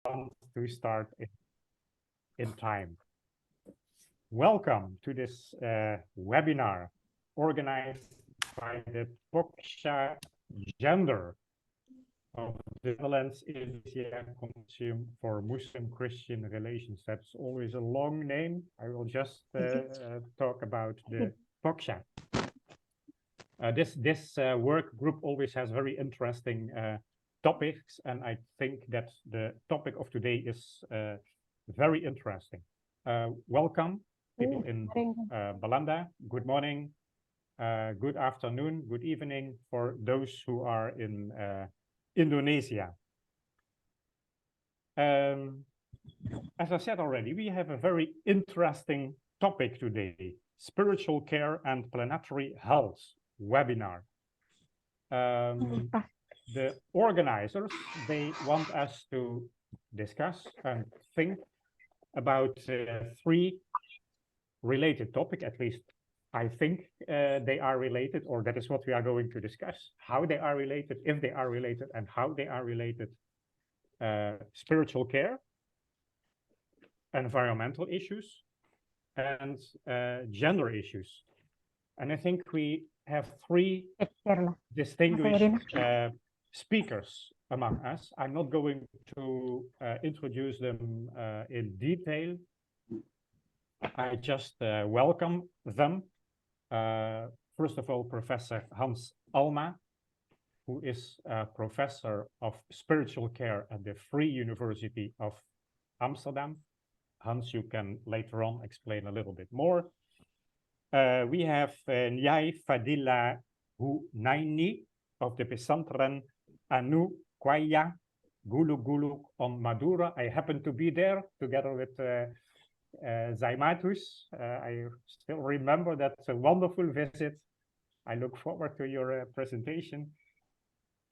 to start in time. Welcome to this webinar organized by the POCSA Gender of the Netherlands Indonesia Consortium for Muslim-Christian Relations. That's always a long name. I will just talk about the POCSA. This work group always has very interesting topics, and I think that the topic of today is very interesting. Welcome, people in Belanda. Good morning, good afternoon, good evening for those who are in Indonesia. As I said already, we have a very interesting topic today: spiritual care and planetary health webinar. The organizers, they want us to discuss and think about three related topics. At least I think they are related, or that is what we are going to discuss: how they are related, if they are related, and how they are related. Spiritual care, environmental issues, and gender issues. And I think we have three distinguished speakers among us. I'm not going to introduce them in detail. I just welcome them. First of all, Professor Hans Alma, who is a professor of spiritual care at the Free University of Amsterdam. Hans, you can later on explain a little bit more. We have Nyai Fadila Hunaini of the Pesantren Anu Kwaya Gulu Gulu on Madura. I happen to be there together with Zaimatus. I still remember that a wonderful visit. I look forward to your presentation.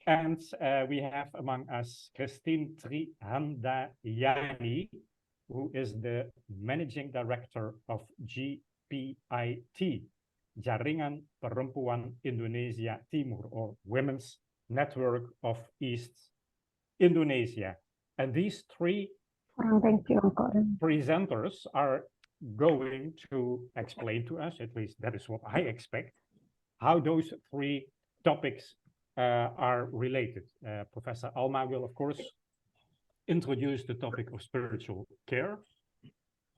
And we have among us Christine Trihandayani, who is the Managing Director of GPIT, Jaringan Perempuan Indonesia Timur, or Women's Network of East Indonesia. And these three presenters are going to explain to us, at least that is what I expect, how those three topics are related. Professor Alma will, of course, introduce the topic of spiritual care.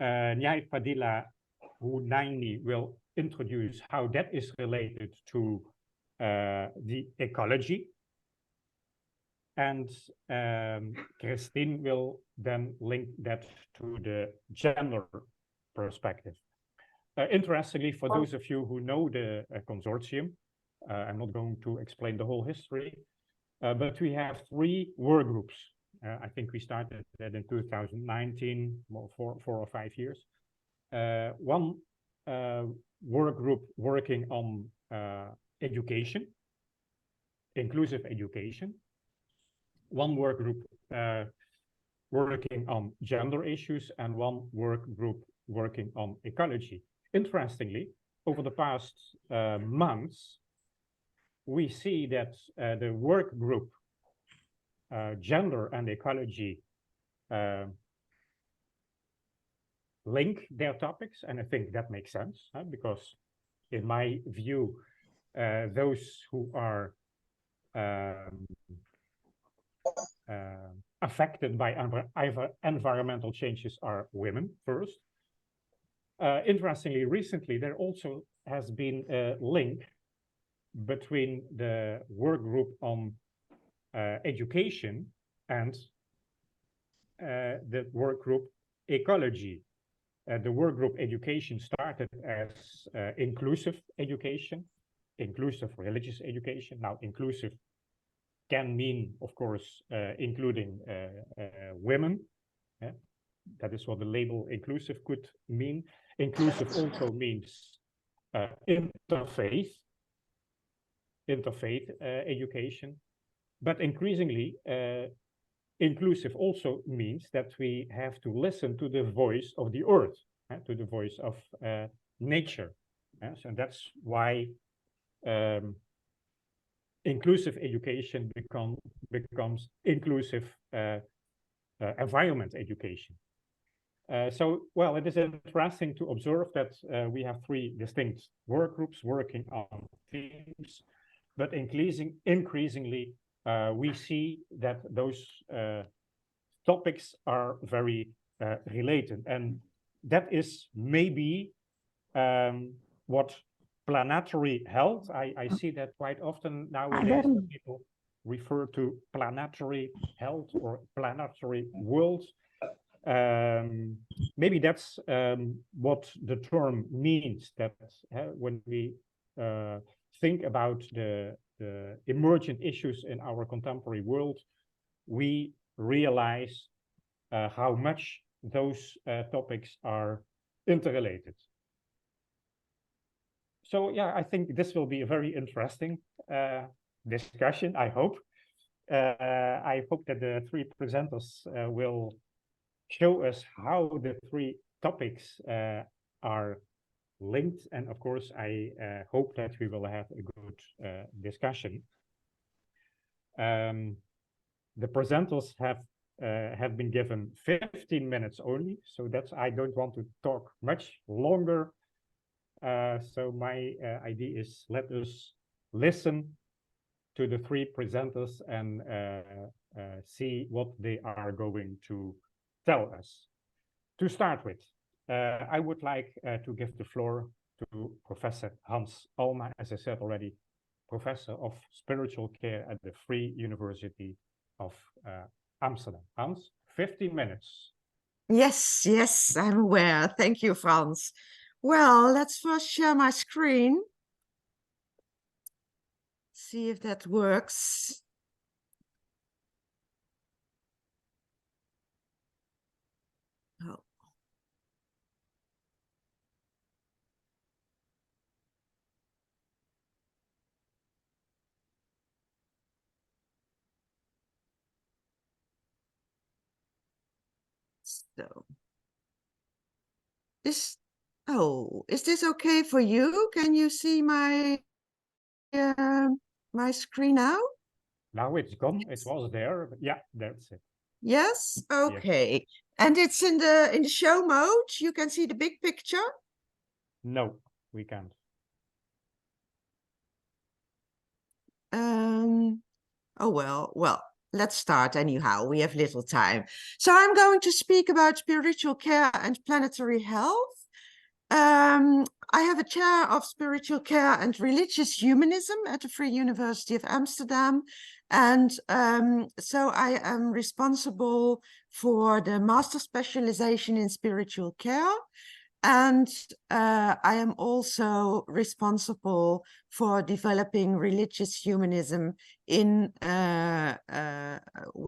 Nyai Fadila Hunaini will introduce how that is related to the ecology. And Christine will then link that to the gender perspective. Interestingly, for those of you who know the consortium, I'm not going to explain the whole history, but we have three work groups. I think we started that in 2019, four or 5 years. One work group working on education, inclusive education. One work group working on gender issues, and one work group working on ecology. Interestingly, over the past months, we see that the work group gender and ecology link their topics, and I think that makes sense, because in my view, those who are affected by environmental changes are women first. Interestingly, recently there also has been a link between the work group on education and the work group ecology. The work group education started as inclusive education, inclusive religious education. Now, inclusive can mean, of course, including women. Yeah? That is what the label inclusive could mean. Inclusive also means interfaith education. But increasingly, inclusive also means that we have to listen to the voice of the earth, to the voice of nature. So that's why inclusive education becomes inclusive environment education. So, well, it is interesting to observe that we have three distinct work groups working on themes, but increasingly we see that those topics are very related, and that is maybe what planetary health, I see that quite often nowadays, that people refer to planetary health or planetary world. Maybe that's what the term means, that when we think about the emergent issues in our contemporary world, we realize how much those topics are interrelated. So yeah, I think this will be a very interesting discussion, I hope. I hope that the three presenters will show us how the three topics are linked. And of course, I hope that we will have a good discussion. The presenters have been given 15 minutes only, so that's, I don't want to talk much longer. So my idea is, let us listen to the three presenters and see what they are going to tell us. To start with, I would like to give the floor to Professor Hans Alma, as I said already, Professor of Spiritual Care at the Free University of Amsterdam. Hans, 15 minutes. Yes, yes, I'm aware. Thank you, Frans. Well, let's first share my screen. See if that works. Oh. So, is this okay for you? Can you see my my screen now? Now it's gone. It was there, but yeah, that's it. Yes. Okay. Yes. And it's in the show mode. You can see the big picture. No, we can't. Oh well, let's start anyhow. We have little time. So I'm going to speak about spiritual care and planetary health. I have a chair of spiritual care and religious humanism at the Free University of Amsterdam. And so I am responsible for the master specialization in spiritual care. And I am also responsible for developing religious humanism in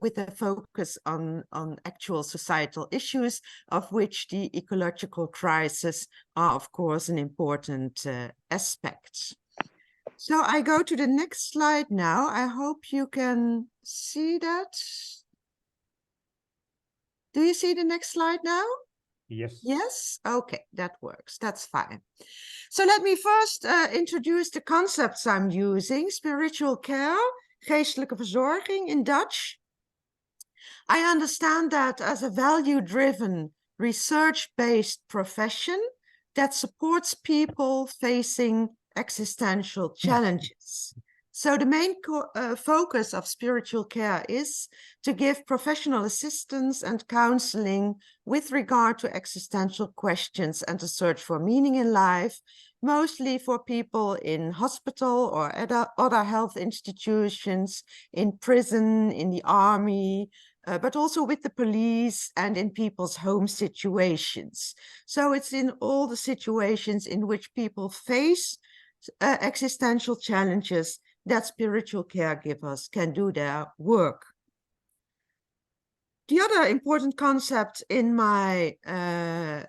with a focus on actual societal issues, of which the ecological crisis are, of course, an important aspect. So I go to the next slide now. I hope you can see that. Do you see the next slide now? Yes. Yes? Okay, that works. That's fine. So let me first introduce the concepts I'm using. Spiritual care, geestelijke verzorging in Dutch. I understand that as a value-driven, research-based profession that supports people facing existential challenges. So the main focus of spiritual care is to give professional assistance and counseling with regard to existential questions and the search for meaning in life, mostly for people in hospital or other health institutions, in prison, in the army, but also with the police and in people's home situations. So it's in all the situations in which people face existential challenges that spiritual caregivers can do their work. The other important concept in my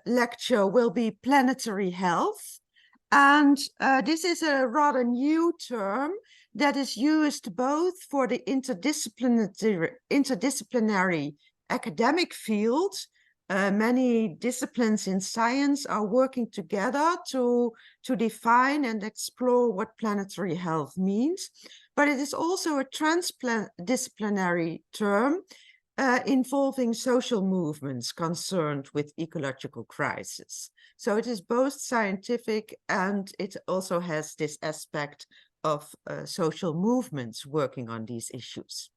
lecture will be planetary health. And this is a rather new term that is used both for the interdisciplinary academic field. Many disciplines in science are working together to define and explore what planetary health means. But it is also a transdisciplinary term involving social movements concerned with ecological crisis. So it is both scientific and it also has this aspect of social movements working on these issues.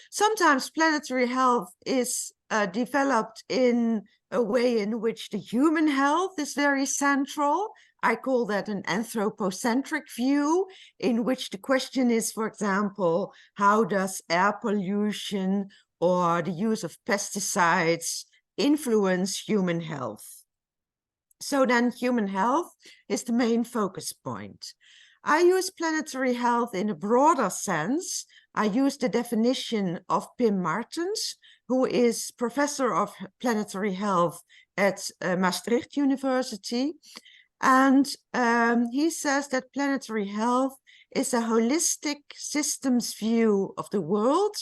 Sometimes planetary health is developed in a way in which the human health is very central. I call that an anthropocentric view, in which the question is, for example, how does air pollution or the use of pesticides influence human health? So then human health is the main focus point. I use planetary health in a broader sense. I use the definition of Pim Martens, who is professor of planetary health at Maastricht University. And he says that planetary health is a holistic systems view of the world,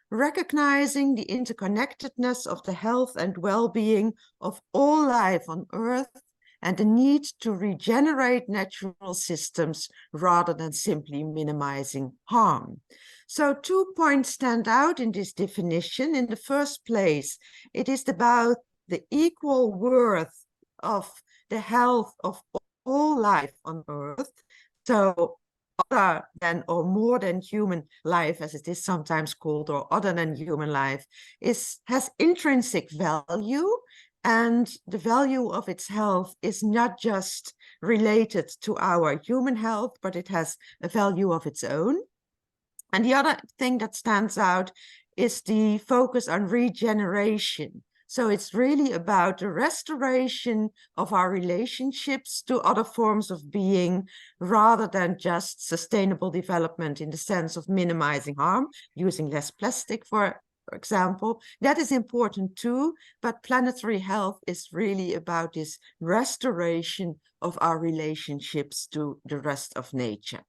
recognizing the interconnectedness of the health and well-being of all life on Earth and the need to regenerate natural systems rather than simply minimizing harm. So 2 points stand out in this definition. In the first place, it is about the equal worth of the health of all life on Earth. So other than or more than human life, as it is sometimes called, or other than human life, has intrinsic value, and the value of its health is not just related to our human health, but it has a value of its own. And the other thing that stands out is the focus on regeneration. So it's really about the restoration of our relationships to other forms of being, rather than just sustainable development in the sense of minimizing harm, using less plastic, for example. That is important too, but planetary health is really about this restoration of our relationships to the rest of nature.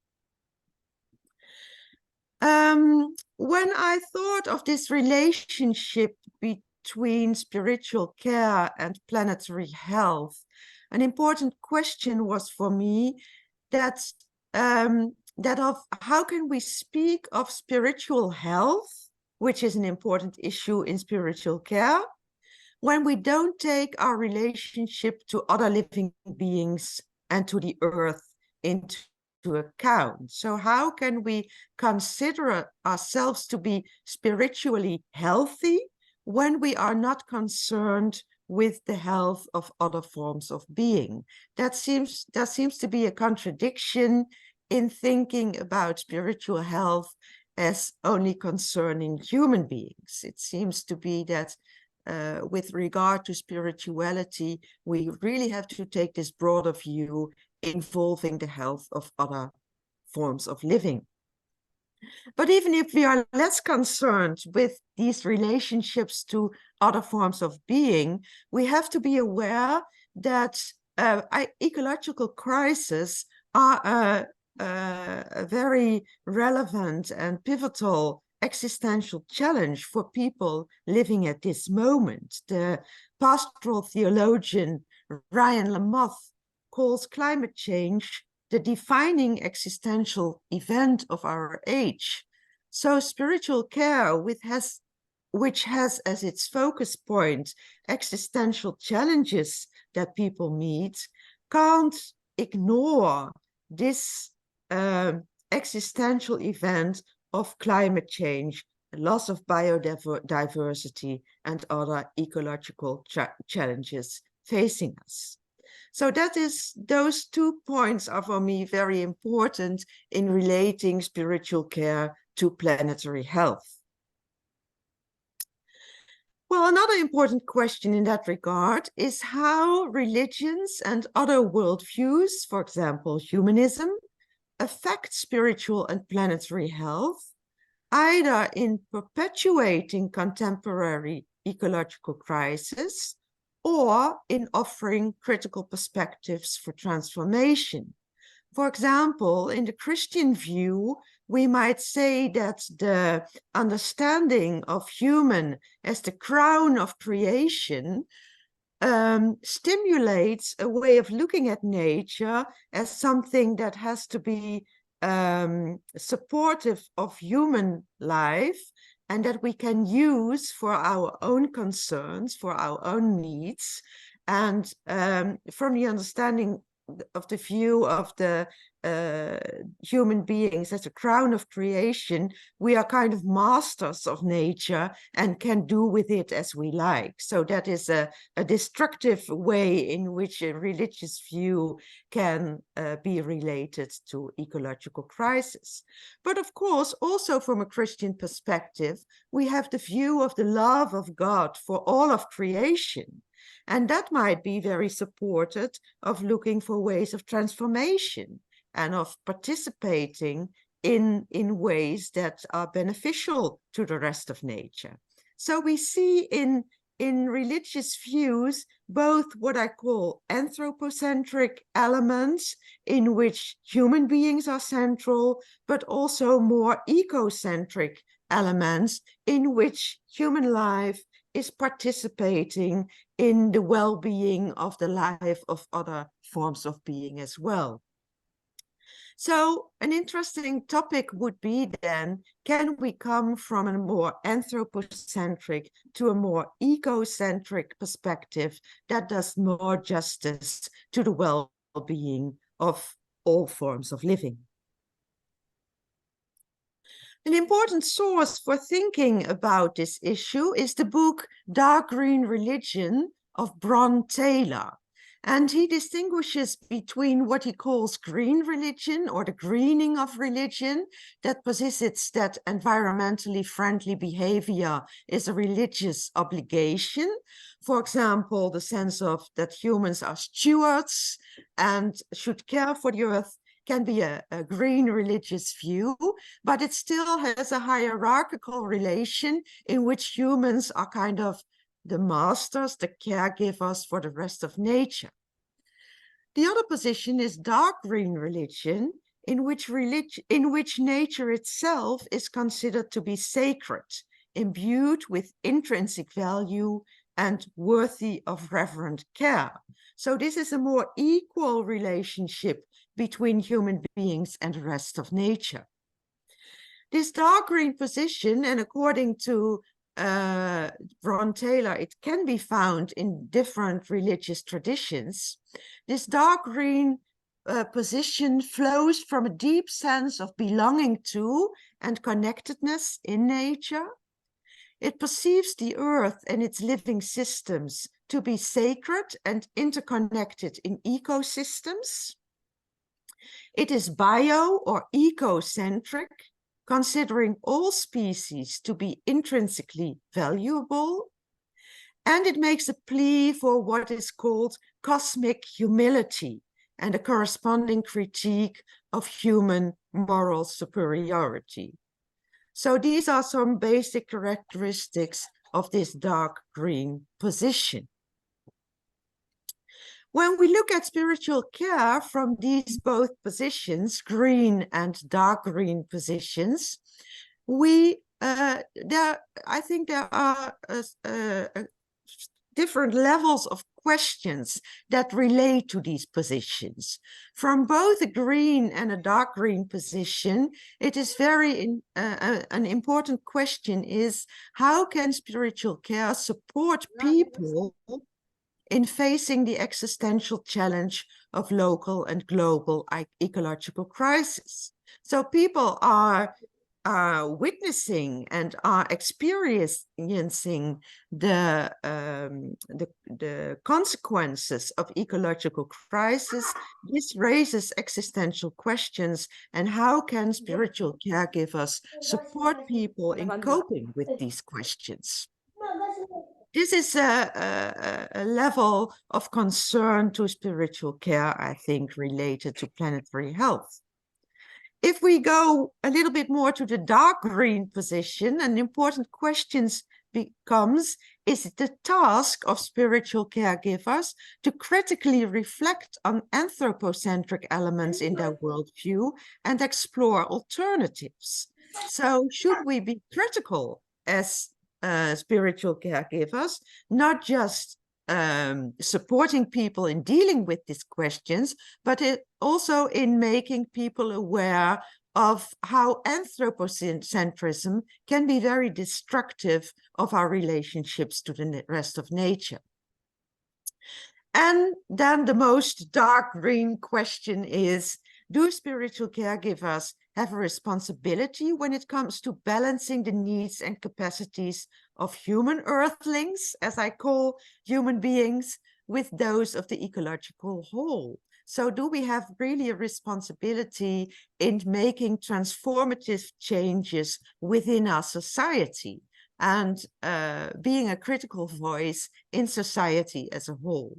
When I thought of this relationship between spiritual care and planetary health, an important question was for me that of how can we speak of spiritual health, which is an important issue in spiritual care, when we don't take our relationship to other living beings and to the earth into account. So how can we consider ourselves to be spiritually healthy when we are not concerned with the health of other forms of being? There seems to be a contradiction in thinking about spiritual health as only concerning human beings. It seems to be that with regard to spirituality, we really have to take this broader view involving the health of other forms of living. But even if we are less concerned with these relationships to other forms of being, we have to be aware that ecological crises are a very relevant and pivotal existential challenge for people living at this moment. The pastoral theologian Ryan Lamoth calls climate change the defining existential event of our age. So spiritual care, which has as its focus point existential challenges that people meet, can't ignore this existential event of climate change, loss of biodiversity, and other ecological challenges facing us. So those 2 points are for me very important in relating spiritual care to planetary health. Well, another important question in that regard is how religions and other worldviews, for example, humanism, affect spiritual and planetary health, either in perpetuating contemporary ecological crisis or in offering critical perspectives for transformation. For example, in the Christian view, we might say that the understanding of human as the crown of creation stimulates a way of looking at nature as something that has to be supportive of human life and that we can use for our own concerns, for our own needs. And from the understanding of the view of the human beings as a crown of creation, we are kind of masters of nature and can do with it as we like. So that is a destructive way in which a religious view can be related to ecological crisis. But of course, also from a Christian perspective, we have the view of the love of God for all of creation. And that might be very supported of looking for ways of transformation and of participating in ways that are beneficial to the rest of nature. So we see in religious views both what I call anthropocentric elements in which human beings are central, but also more ecocentric elements in which human life is participating in the well-being of the life of other forms of being as well. So an interesting topic would be then, can we come from a more anthropocentric to a more ecocentric perspective that does more justice to the well-being of all forms of living? An important source for thinking about this issue is the book Dark Green Religion of Bron Taylor. And he distinguishes between what he calls green religion, or the greening of religion, that posits that environmentally friendly behavior is a religious obligation. For example, the sense of that humans are stewards and should care for the earth can be a green religious view, but it still has a hierarchical relation in which humans are kind of the masters, the caregivers for the rest of nature. The other position is dark green religion, in which nature itself is considered to be sacred, imbued with intrinsic value and worthy of reverent care. So this is a more equal relationship between human beings and the rest of nature. This dark green position, and according to Bron Taylor, it can be found in different religious traditions. This dark green position flows from a deep sense of belonging to and connectedness in nature. It perceives the earth and its living systems to be sacred and interconnected in ecosystems. It is bio or ecocentric, considering all species to be intrinsically valuable, and it makes a plea for what is called cosmic humility and a corresponding critique of human moral superiority. So these are some basic characteristics of this dark green position. When we look at spiritual care from these both positions, green and dark green positions, I think there are different levels of questions that relate to these positions. From both a green and a dark green position, it is very an important question is, how can spiritual care support people in facing the existential challenge of local and global ecological crisis? So people are witnessing and are experiencing the consequences of ecological crisis. This raises existential questions, and how can spiritual caregivers support people in coping with these questions? This is a level of concern to spiritual care, I think, related to planetary health. If we go a little bit more to the dark green position, an important question becomes, is it the task of spiritual caregivers to critically reflect on anthropocentric elements in their worldview and explore alternatives? So should we be critical as spiritual caregivers, not just supporting people in dealing with these questions, but also in making people aware of how anthropocentrism can be very destructive of our relationships to the rest of nature. And then the most dark green question is, do spiritual caregivers have a responsibility when it comes to balancing the needs and capacities of human earthlings, as I call human beings, with those of the ecological whole? So do we have really a responsibility in making transformative changes within our society and being a critical voice in society as a whole?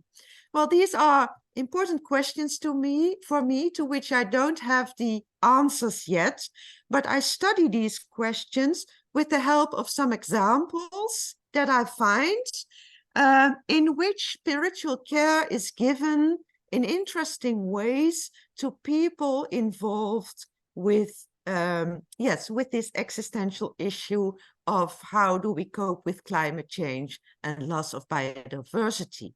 Well, these are important questions to which I don't have the answers yet, but I study these questions with the help of some examples that I find in which spiritual care is given in interesting ways to people involved with with this existential issue of how do we cope with climate change and loss of biodiversity.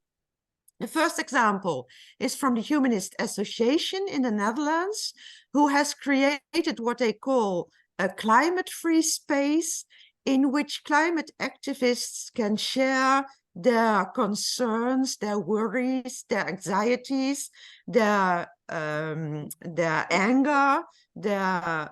The first example is from the Humanist Association in the Netherlands, who has created what they call a climate-free space in which climate activists can share their concerns, their worries, their anxieties, their anger, their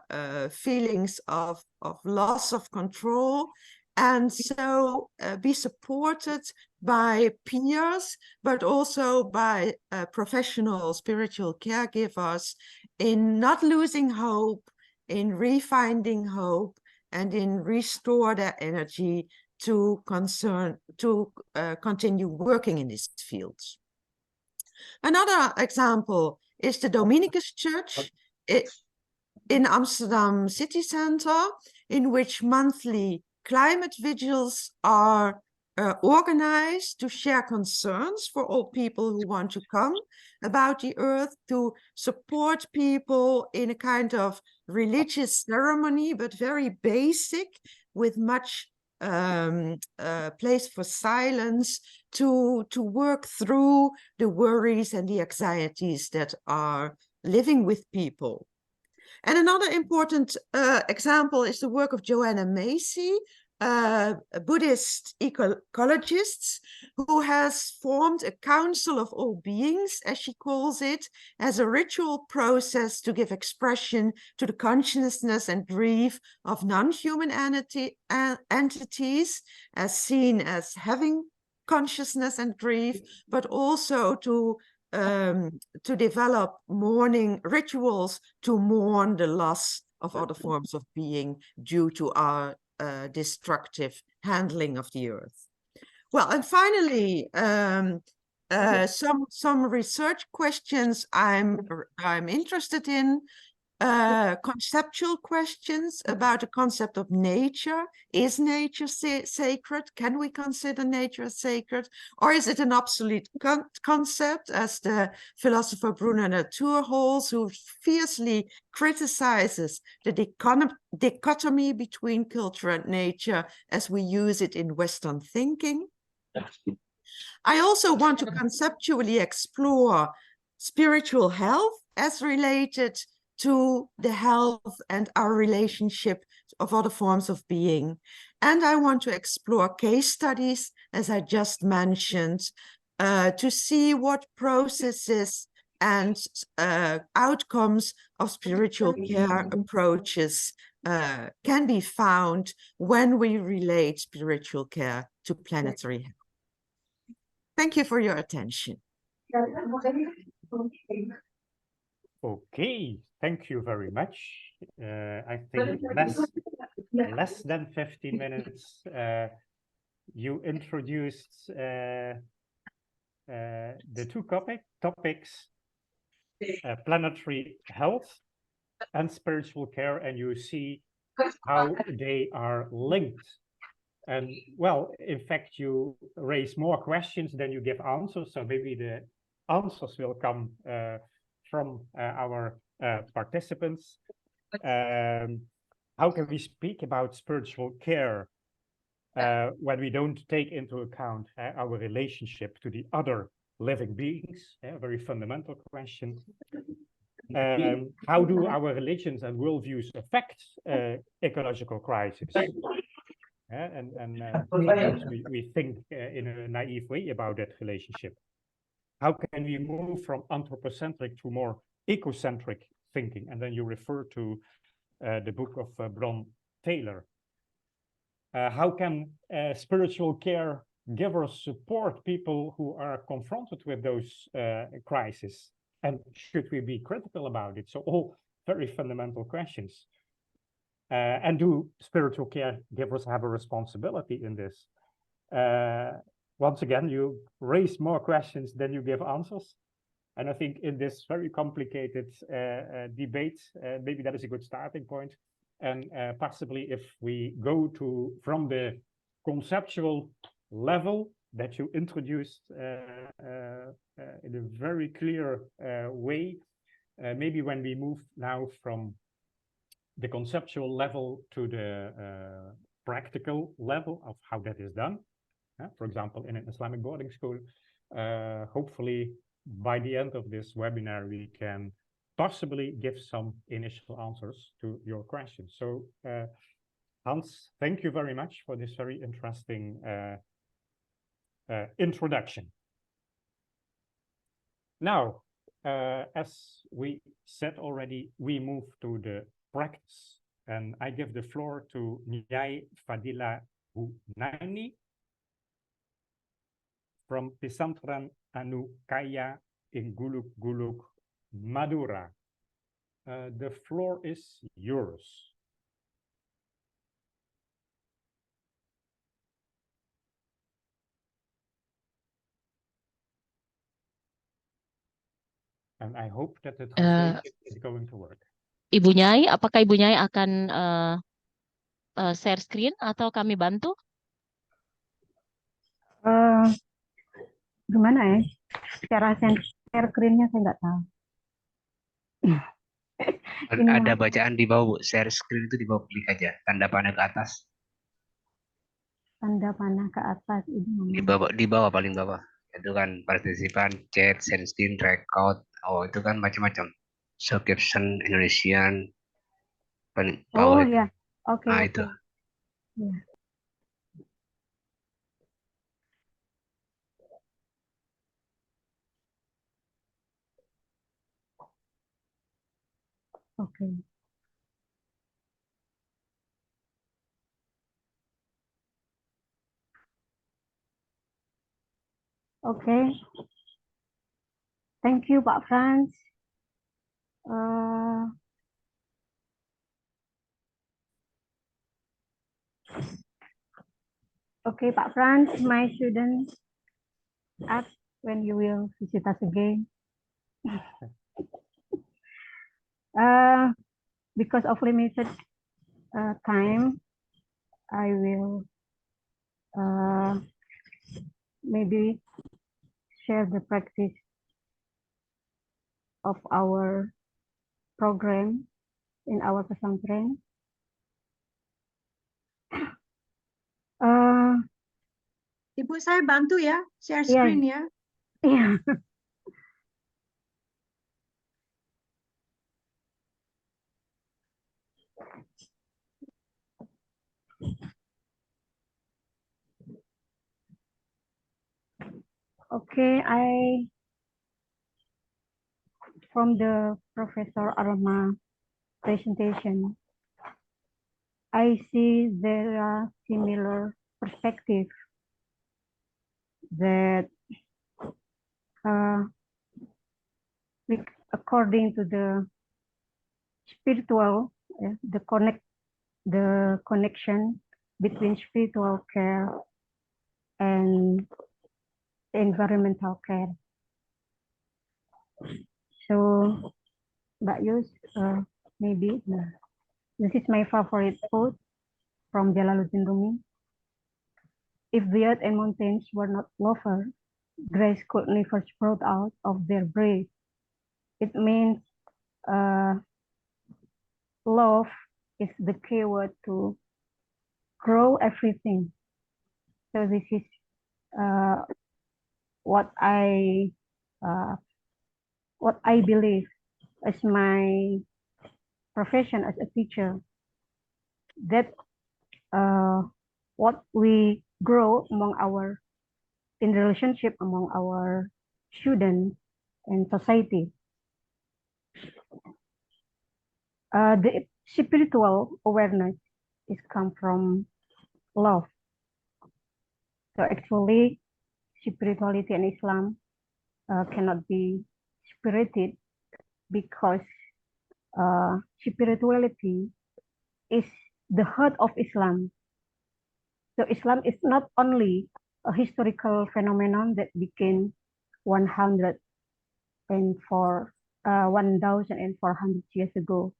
feelings of loss of control, and so be supported by peers, but also by professional spiritual caregivers in not losing hope, in refinding hope, and in restore their energy to continue working in these fields. Another example is the Dominicus Church in Amsterdam city center, in which monthly climate vigils are organized to share concerns for all people who want to come about the earth, to support people in a kind of religious ceremony, but very basic, with much place for silence, to work through the worries and the anxieties that are living with people. And another important example is the work of Joanna Macy, Buddhist ecologists, who has formed a council of all beings, as she calls it, as a ritual process to give expression to the consciousness and grief of non-human entities, as seen as having consciousness and grief, but also to develop mourning rituals to mourn the loss of other forms of being due to our destructive handling of the earth. Well, and finally, some research questions I'm interested in. Conceptual questions about the concept of nature. Is nature sacred? Can we consider nature as sacred? Or is it an obsolete concept, as the philosopher Bruno Latour holds, who fiercely criticizes the dichotomy between culture and nature as we use it in Western thinking? I also want to conceptually explore spiritual health as related to the health and our relationship of other forms of being. And I want to explore case studies, as I just mentioned, to see what processes and outcomes of spiritual care approaches can be found when we relate spiritual care to planetary health. Thank you for your attention. Okay, thank you very much. I think less than 15 minutes. You introduced the two topics, planetary health and spiritual care, and you see how they are linked. And well, in fact, you raise more questions than you give answers, so maybe the answers will come from our participants. How can we speak about spiritual care when we don't take into account our relationship to the other living beings? A very fundamental question. How do our religions and worldviews affect ecological crisis? Sometimes we think in a naive way about that relationship. How can we move from anthropocentric to more ecocentric thinking? And then you refer to the book of Bron Taylor. How can spiritual care givers support people who are confronted with those crises? And should we be critical about it? So all very fundamental questions. And do spiritual caregivers have a responsibility in this? Once again, you raise more questions than you give answers. And I think in this very complicated debate, maybe that is a good starting point. And possibly if we go from the conceptual level that you introduced in a very clear way, maybe when we move now from the conceptual level to the practical level of how that is done, for example, in an Islamic boarding school, hopefully by the end of this webinar, we can possibly give some initial answers to your questions. So Hans, thank you very much for this very interesting introduction. Now, as we said already, we move to the practice, and I give the floor to Nyai Fadila Hunaini from Pesantren Anukaya in Guluk Guluk, Madura. The floor is yours. And I hope that the translation is going to work. Ibu Nyai, apakah Ibu Nyai akan share screen atau kami bantu? Gimana ya? Cara share screen-nya saya nggak tahu. Ada bacaan di bawah, Bu. Share screen itu di bawah, klik aja. Tanda panah ke atas. Tanda panah ke atas. Di bawah, paling bawah. Itu kan partisipan, chat, share screen, record. Oh, itu kan macam-macam. So, caption, Indonesian. Oh, ya. Oke. Nah, oke. itu. Ya. Oke. Oke. Thank you, Pak Frans. Okay, Pak Frans, my student, ask when you will visit us again. Because of limited time, I will maybe share the practice of our program in our pesantren. Ibu, saya bantu ya, share screen ya. Iya. Okay, from the Professor Arma presentation, I see there are similar perspectives that according to the spiritual, the connection between spiritual care and environmental care. So, Mbak Yus, maybe this is my favorite quote from Jalaluddin Rumi. If the earth and mountains were not lovers, grace could never sprout out of their breast. It means love is the keyword to grow everything. So this is what I believe as my profession as a teacher, that what we grow in relationship among our students and society. The spiritual awareness is come from love. So actually, spirituality and Islam cannot be separated, because spirituality is the heart of Islam. So Islam is not only a historical phenomenon that began 104 1,400 years ago,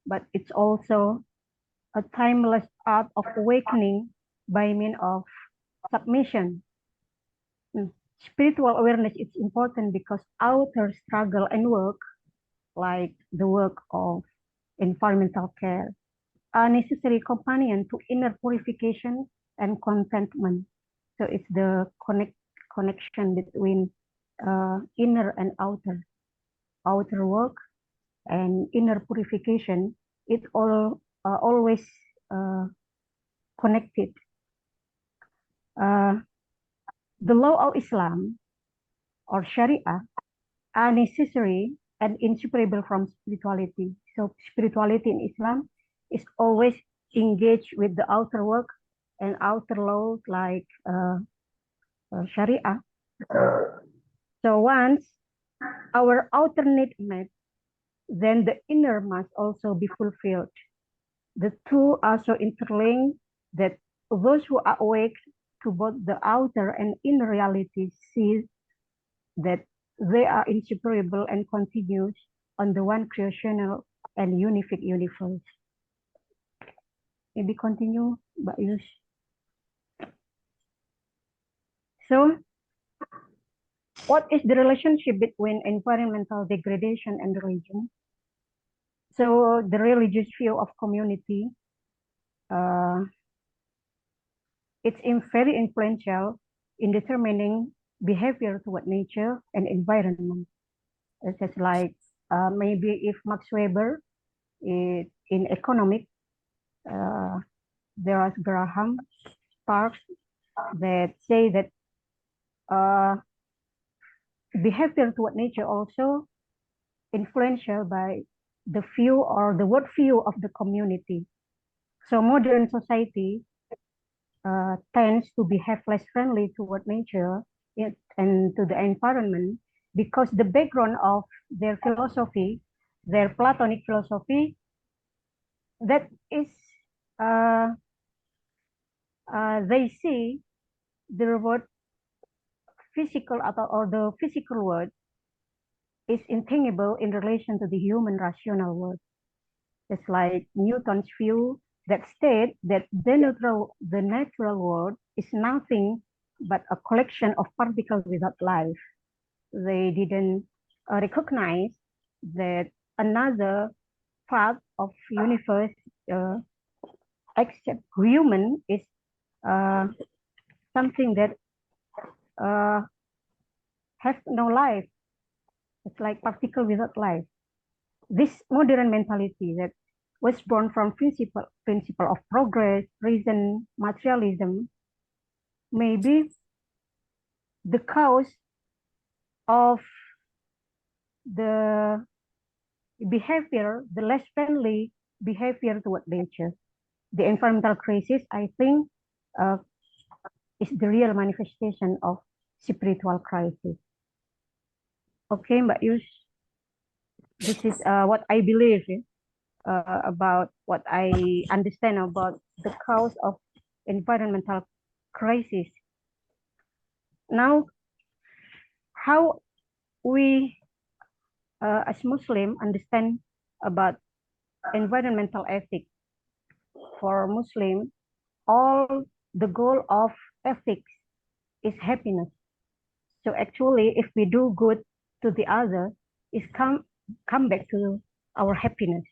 but it's also a timeless art of awakening by means of submission. Spiritual awareness is important because outer struggle and work, like the work of environmental care, are necessary companion to inner purification and contentment. So it's the connection between inner and outer work and inner purification. It's all always connected. The law of Islam or Sharia are necessary and inseparable from spirituality. So spirituality in Islam is always engaged with the outer work and outer laws like Sharia. So once our outer need met, then the inner must also be fulfilled. The two are so interlinked that those who are awake to both the outer and inner realities see that they are inseparable and continuous on the one creational and unified universe. Maybe continue, Mbak Yus. So, what is the relationship between environmental degradation and religion? So, the religious view of community, it's very influential in determining behavior toward nature and environment. It's just like maybe if Max Weber in economic, there are Graham Sparks that say that behavior toward nature also influential by the view or the world view of the community. So modern society tends to behave less friendly toward nature and to the environment, because the background of their philosophy, their Platonic philosophy, that is they see the word physical or the physical world is intangible in relation to the human rational world. It's like Newton's view that state that the natural world is nothing but a collection of particles without life. They didn't recognize that another part of universe except human is something that has no life. It's like particle without life. This modern mentality that was born from principle of progress, reason, materialism, may be the cause of the behavior, the less friendly behavior toward nature. The environmental crisis, I think, is the real manifestation of spiritual crisis. Okay, Mbak Yus, this is what I believe about what I understand about the cause of environmental crisis. Now, how we as Muslim understand about environmental ethics? For Muslim, all the goal of ethics is happiness. So actually, if we do good to the other, it's come back to our happiness.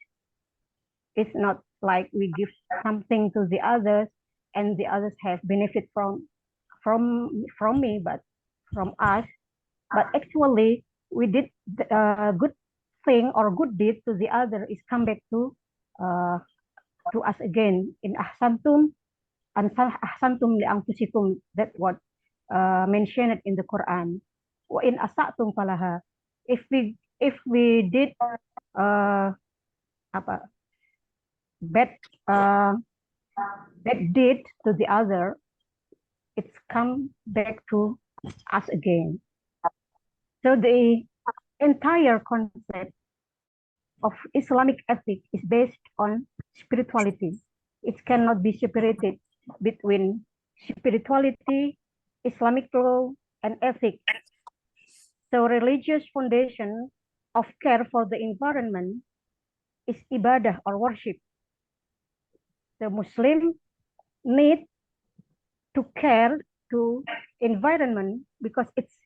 It's not like we give something to the others and the others have benefit from me, but from us. But actually, we did good thing or good deed to the other is come back to us again. In ahsantum ahsantum li anfusikum, that what mentioned in the Quran. Wa in asatum falaha. If we did bad deed to the other, it's come back to us again. So the entire concept of Islamic ethics is based on spirituality. It cannot be separated between spirituality, Islamic law, and ethics. So religious foundation of care for the environment is ibadah or worship. The Muslim need to care to environment because it's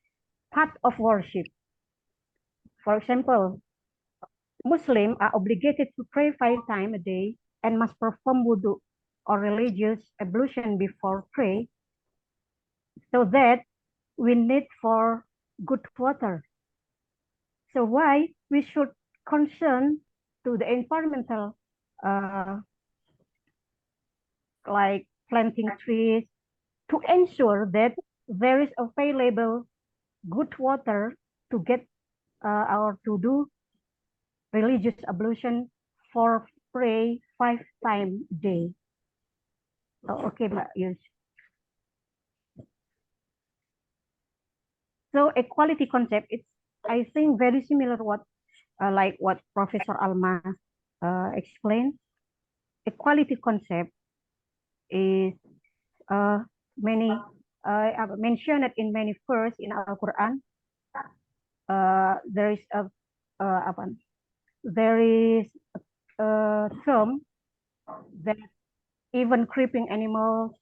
part of worship. For example, Muslims are obligated to pray 5 times a day and must perform wudu or religious ablution before pray, so that we need for good water. So why we should concern to the environmental, like planting trees, to ensure that there is available good water to get or to do religious ablution for pray 5 times a day. Oh, okay, Mbak Yus. So equality concept, it's I think very similar what like what Professor Alma explained. Equality concept is mentioned in many verses in Al-Quran. There is a term that even creeping animals,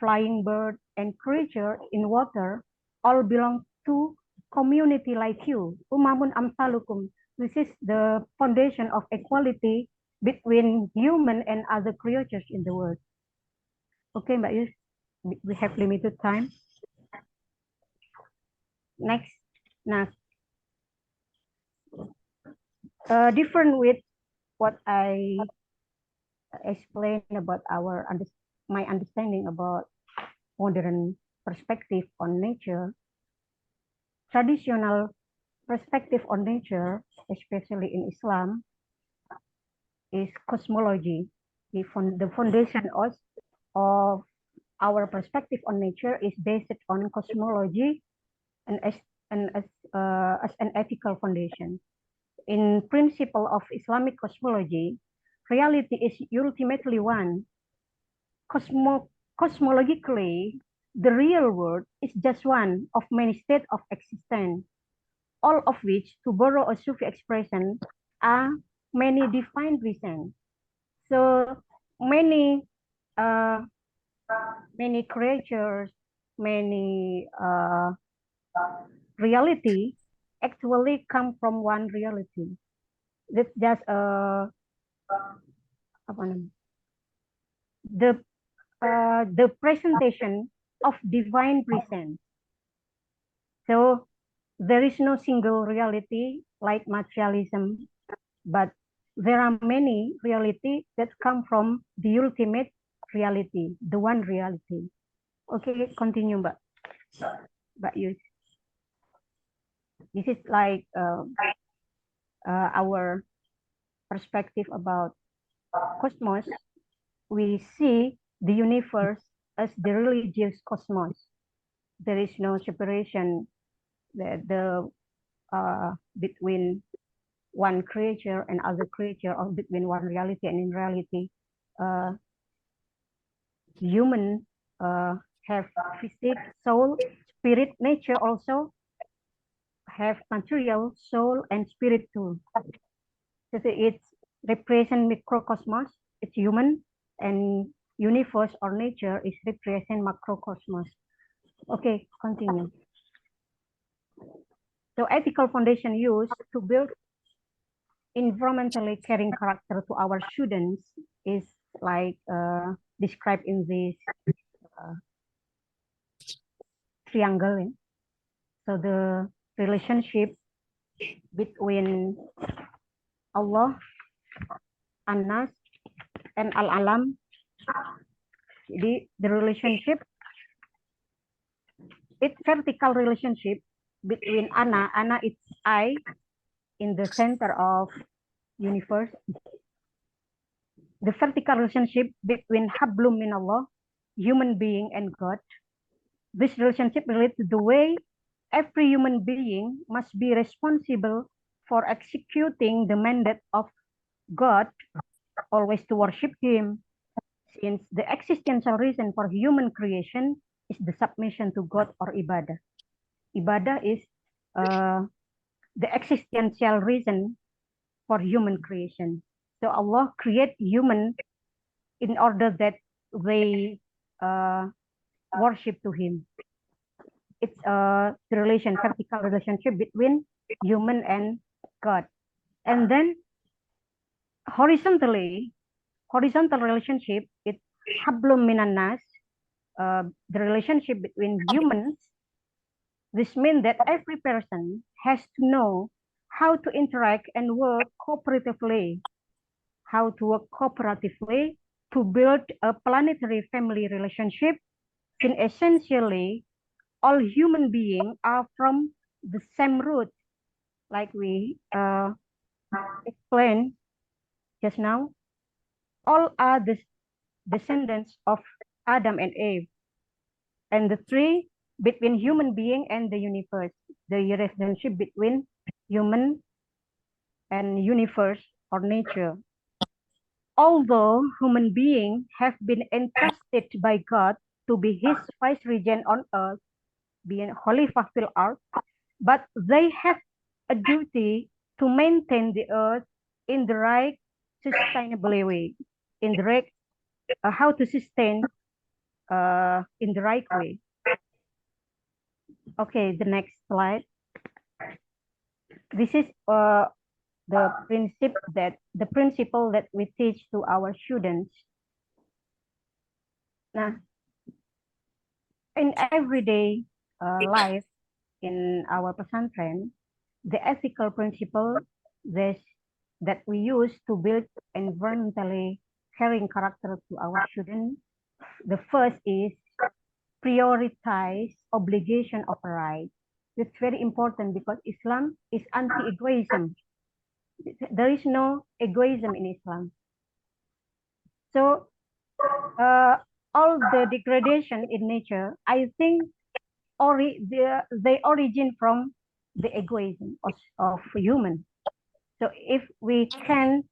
flying bird, and creature in water all belong to community like you. Umamun amsalukum. This is the foundation of equality between human and other creatures in the world. Okay, Mbak Yus, we have limited time. Next, Nas. Different with what I explained about my understanding about modern perspective on nature. Traditional perspective on nature, especially in Islam, is cosmology. The foundation of our perspective on nature is based on cosmology and as an ethical foundation. In principle of Islamic cosmology, reality is ultimately one. Cosmologically, the real world is just one of many states of existence, all of which, to borrow a Sufi expression, are many defined reasons. So many creatures, many reality actually come from one reality. That's just the presentation of divine presence. So there is no single reality like materialism, but there are many reality that come from the ultimate reality, the one reality. Okay, continue, Mbak Yus. This is like our perspective about cosmos. We see the universe as the religious cosmos. There is no separation between one creature and other creature, or between one reality and in reality. Human have physics, soul, spirit, nature also have material, soul, and spirit too. So it's represent microcosmos, it's human, and universe or nature is represent macrocosmos. Okay, continue. So ethical foundation used to build environmentally caring character to our students is like described in this triangle. So the relationship between Allah, An-Nas, and Al-Alam. The relationship, it's vertical relationship between Ana. Ana is I in the center of universe. The vertical relationship between Hablum min Allah, human being, and God. This relationship relates to the way every human being must be responsible for executing the mandate of God, always to worship Him, since the existential reason for human creation is the submission to God or ibadah. Ibadah is the existential reason for human creation. So Allah create human in order that they worship to Him. It's the vertical relationship between human and God. And then horizontal relationship, it's hablum minan nas, the relationship between humans. This means that every person has to know how to interact and work cooperatively, to build a planetary family relationship. Since essentially all human beings are from the same root, like we explained just now. All are the descendants of Adam and Eve, and the three between human being and the universe, the relationship between human and universe or nature. Although human beings have been entrusted by God to be His vice regent on earth, being Khalifah fil earth, but they have a duty to maintain the earth in the right sustainable way, in the right how to sustain in the right way. Okay, the next slide. This is the principle that we teach to our students. Now, in everyday life in our pesantren, the ethical principle that we use to build environmentally caring character to our students. The first is prioritize obligation of right. It's very important because Islam is anti-egoism. There is no egoism in Islam. So all the degradation in nature, I think they origin from the egoism of human. So if we can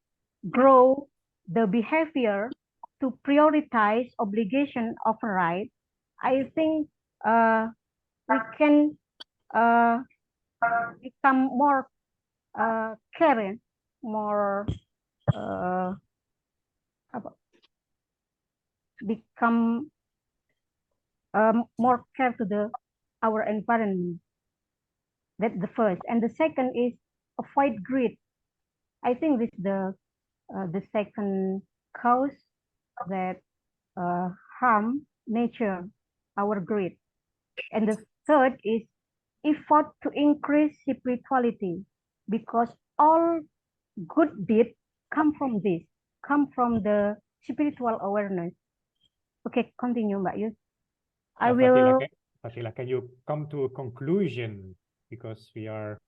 grow the behavior to prioritize obligation of right, I think we can become more caring, more become more care to our environment. That's the first. And the second is avoid greed. I think this is the second cause that harm nature, our greed. And the third is effort to increase spirituality, because all good deeds come from the spiritual awareness. Okay, continue, Mbak Yus. I will. Fatila, can you come to a conclusion, because we are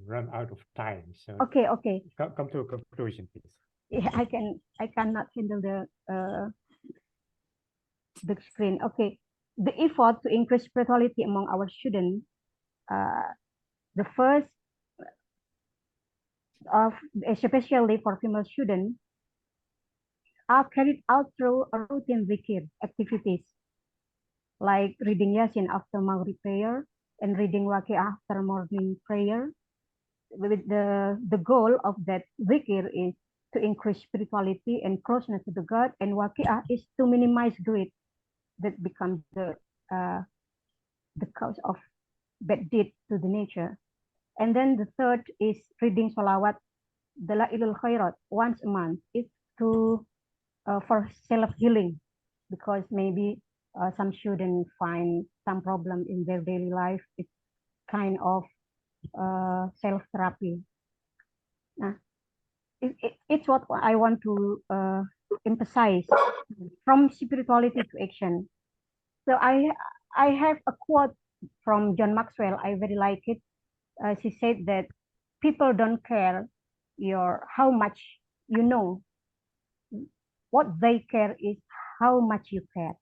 run out of time? So okay. Come to a conclusion, please. Yeah, I cannot handle the screen. Okay, the effort to increase spirituality among our students. The first especially for female students, are carried out through a routine zikir activities, like reading Yasin after Maghrib prayer and reading Waqi'ah after morning prayer. With the goal of that zikir is to increase spirituality and closeness to the God, and Waqi'ah is to minimize greed that becomes the cause of bad deed to the nature. And then the third is reading Salawat Dalailul Khairat once a month. It's to for self-healing, because maybe some students find some problem in their daily life. It's kind of self-therapy. Nah, it's what I want to emphasize from spirituality to action. So I have a quote from John Maxwell. I very like it. She said that people don't care how much you know. What they care is how much you care.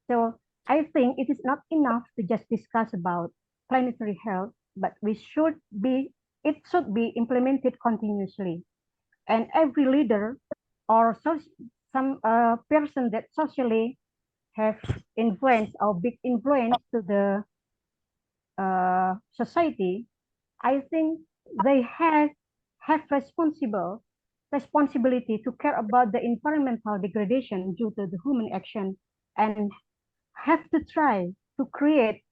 So I think it is not enough to just discuss about planetary health, but it should be implemented continuously. And every leader or some person that socially have influence or big influence to the society, I think they have responsibility to care about the environmental degradation due to the human action, and have to try to create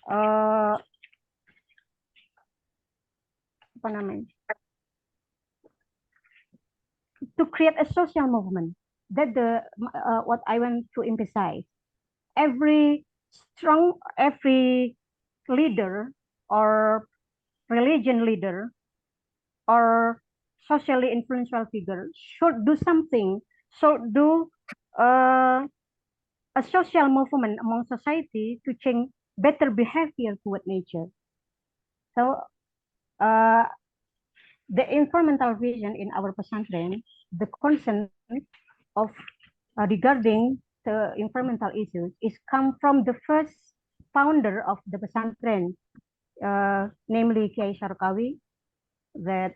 a social movement. That what I want to emphasize. Every leader or religion leader or socially influential figure should do something, should do a social movement among society to change better behavior toward nature. So the environmental vision in our pesantren, the concern of regarding the environmental issues is come from the first founder of the pesantren, namely Kiai Sarkawi, that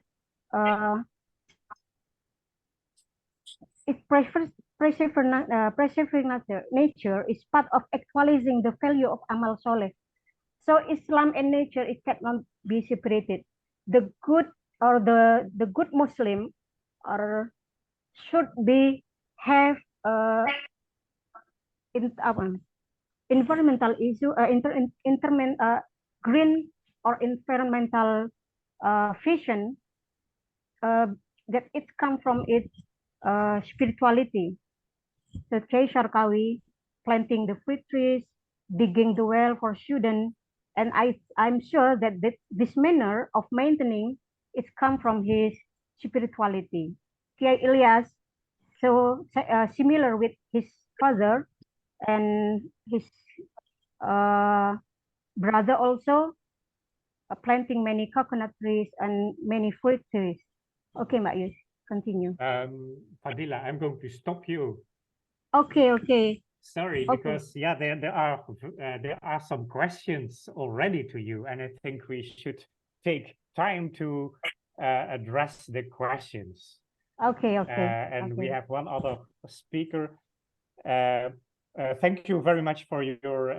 preserving nature is part of actualizing the value of amal soleh. So Islam and nature, it cannot be separated. The good or the good Muslim or should be have environmental issue, green or environmental vision that it come from its spirituality. So Kiai Sarkawi planting the fruit trees, digging the well for students, and I'm sure that this manner of maintaining it come from his spirituality. Kiai Ilyas, so similar with his father and his brother also, planting many coconut trees and many fruit trees. Okay, Mbak Yus, continue. Fadila, I'm going to stop you. Okay. Sorry, because yeah, there are some questions already to you, and I think we should take time to address the questions. Okay. And we have one other speaker. Thank you very much for your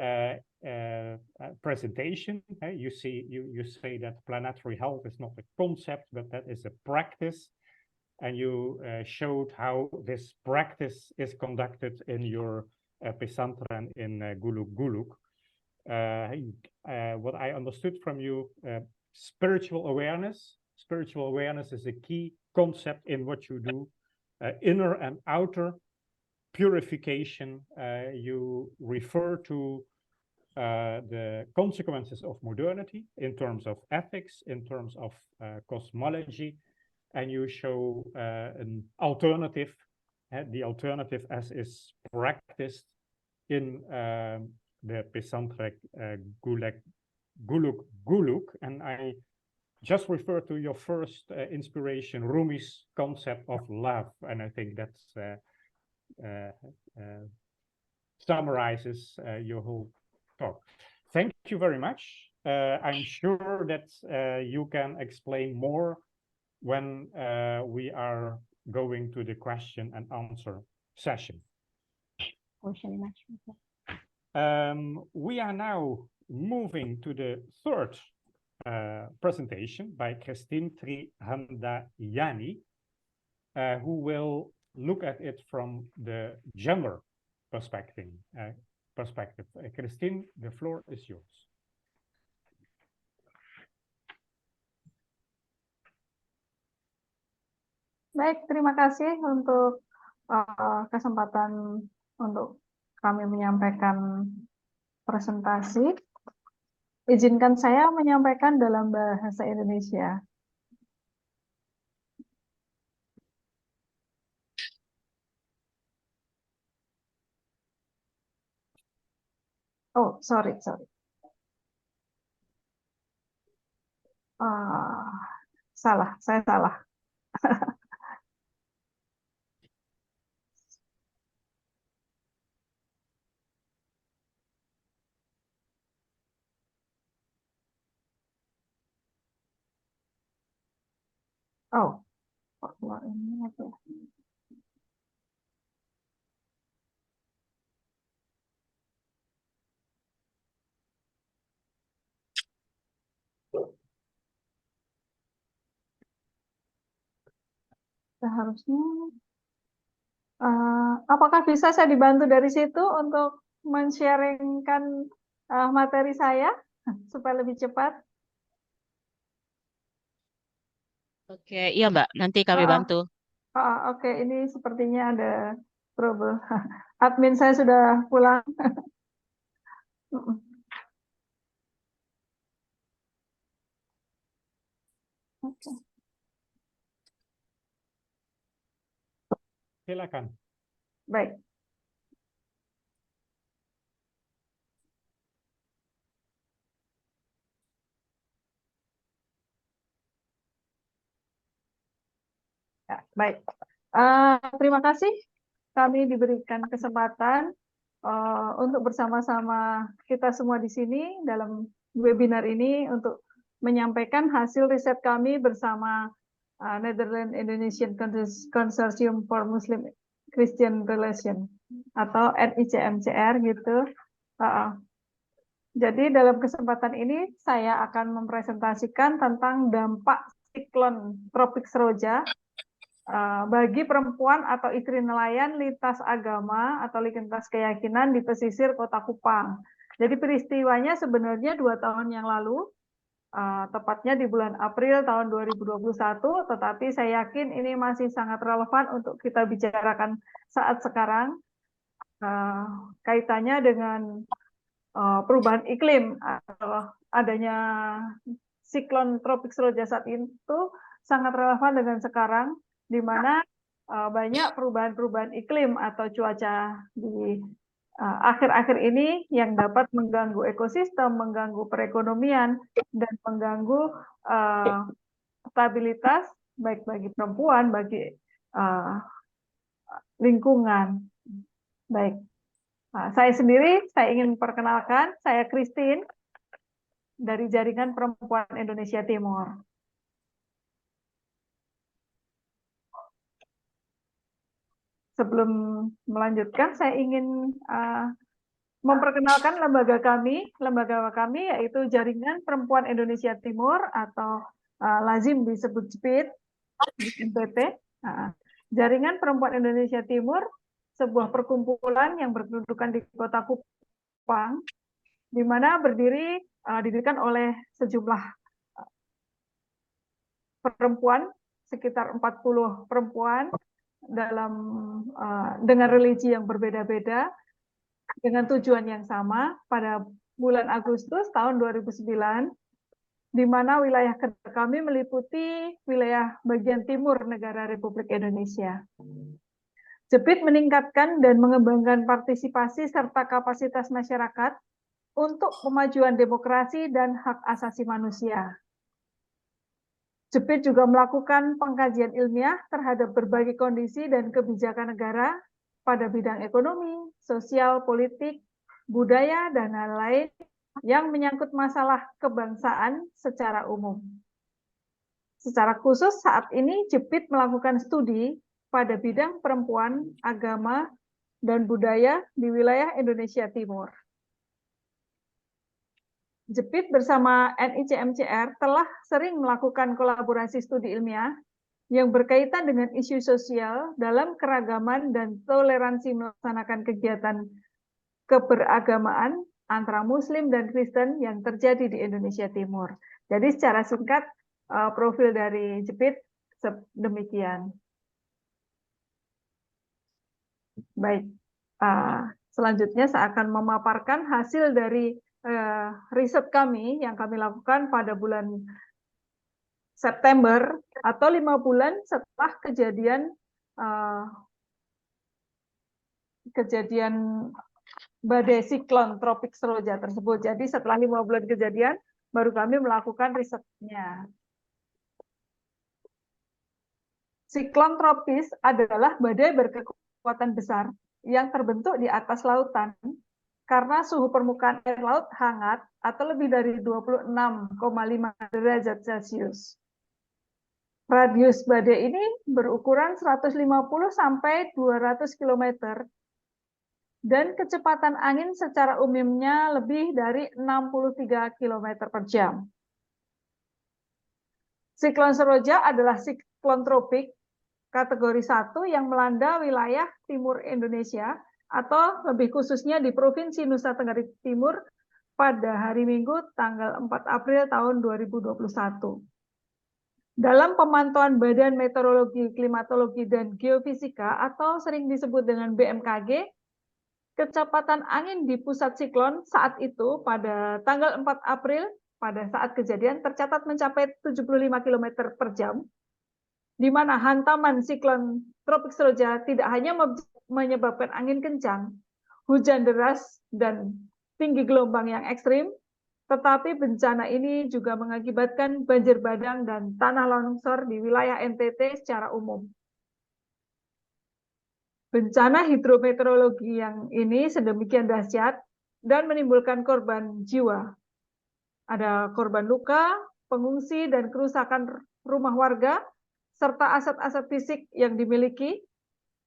presentation. You say that planetary health is not a concept, but that is a practice. And you showed how this practice is conducted in your pesantren in Guluk. What I understood from you, spiritual awareness is a key concept in what you do. Inner and outer purification, you refer to the consequences of modernity in terms of ethics, in terms of cosmology, and you show an alternative, the alternative as is practiced in the Pesantren Guluk. And I just refer to your first inspiration, Rumi's concept of love. And I think that's summarizes your whole talk. Thank you very much. I'm sure that you can explain more when we are going to the question and answer session. We are now moving to the third presentation by Christine Trihandayani, who will look at it from the gender perspective. Christine, the floor is yours. Baik, terima kasih untuk kesempatan untuk kami menyampaikan presentasi. Izinkan saya menyampaikan dalam bahasa Indonesia. Oh, sorry. Salah, saya salah. Oh, ini apa ya? Seharusnya, apakah bisa saya dibantu dari situ untuk men-sharingkan materi saya supaya lebih cepat? Oke, iya Mbak, nanti kami bantu. Oke, ini sepertinya ada trouble. Admin saya sudah pulang. Oke. Silakan. Baik. Ya, baik. Terima kasih kami diberikan kesempatan untuk bersama-sama kita semua di sini dalam webinar ini untuk menyampaikan hasil riset kami bersama Netherlands Indonesian Consortium for Muslim Christian Relation atau NICMCR gitu. Jadi dalam kesempatan ini saya akan mempresentasikan tentang dampak siklon tropis Roja bagi perempuan atau istri nelayan lintas agama atau lintas keyakinan di pesisir Kota Kupang. Jadi peristiwanya sebenarnya 2 tahun yang lalu, tepatnya di bulan April tahun 2021, tetapi saya yakin ini masih sangat relevan untuk kita bicarakan saat sekarang, kaitannya dengan perubahan iklim atau adanya siklon tropis Roja saat itu sangat relevan dengan sekarang, di mana banyak perubahan-perubahan iklim atau cuaca di akhir-akhir ini yang dapat mengganggu ekosistem, mengganggu perekonomian, dan mengganggu stabilitas baik bagi perempuan, bagi lingkungan. Baik. Saya sendiri, saya ingin memperkenalkan, saya Christine dari Jaringan Perempuan Indonesia Timur. Sebelum melanjutkan, saya ingin memperkenalkan lembaga kami. Lembaga kami yaitu Jaringan Perempuan Indonesia Timur atau lazim disebut JPIT di NTT. Jaringan Perempuan Indonesia Timur, sebuah perkumpulan yang berkedudukan di Kota Kupang, di mana didirikan oleh sejumlah perempuan, sekitar 40 perempuan dengan religi yang berbeda-beda, dengan tujuan yang sama pada bulan Agustus tahun 2009, di mana wilayah kerja kami meliputi wilayah bagian timur negara Republik Indonesia. JPIT meningkatkan dan mengembangkan partisipasi serta kapasitas masyarakat untuk pemajuan demokrasi dan hak asasi manusia. JPIT juga melakukan pengkajian ilmiah terhadap berbagai kondisi dan kebijakan negara pada bidang ekonomi, sosial, politik, budaya, dan lain-lain yang menyangkut masalah kebangsaan secara umum. Secara khusus saat ini JPIT melakukan studi pada bidang perempuan, agama, dan budaya di wilayah Indonesia Timur. JPIT bersama NICMCR telah sering melakukan kolaborasi studi ilmiah yang berkaitan dengan isu sosial dalam keragaman dan toleransi melaksanakan kegiatan keberagamaan antara Muslim dan Kristen yang terjadi di Indonesia Timur. Jadi secara singkat, profil dari JPIT demikian. Baik, selanjutnya saya akan memaparkan hasil dari riset kami yang kami lakukan pada bulan September atau 5 bulan setelah kejadian badai siklon tropik Seroja tersebut. Jadi setelah 5 bulan kejadian, baru kami melakukan risetnya. Siklon tropis adalah badai berkekuatan besar yang terbentuk di atas lautan karena suhu permukaan air laut hangat atau lebih dari 26,5 derajat Celcius. Radius badai ini berukuran 150 sampai 200 km dan kecepatan angin secara umumnya lebih dari 63 km per jam. Siklon Seroja adalah siklon tropik kategori 1 yang melanda wilayah timur Indonesia atau lebih khususnya di Provinsi Nusa Tenggara Timur pada hari Minggu tanggal 4 April tahun 2021. Dalam pemantauan Badan Meteorologi, Klimatologi, dan Geofisika atau sering disebut dengan BMKG, kecepatan angin di pusat siklon saat itu pada tanggal 4 April pada saat kejadian tercatat mencapai 75 km per jam, di mana hantaman siklon tropik Seroja tidak hanya menyebabkan angin kencang, hujan deras, dan tinggi gelombang yang ekstrim, tetapi bencana ini juga mengakibatkan banjir bandang dan tanah longsor di wilayah NTT secara umum. Bencana hidrometeorologi yang ini sedemikian dahsyat dan menimbulkan korban jiwa. Ada korban luka, pengungsi, dan kerusakan rumah warga, serta aset-aset fisik yang dimiliki,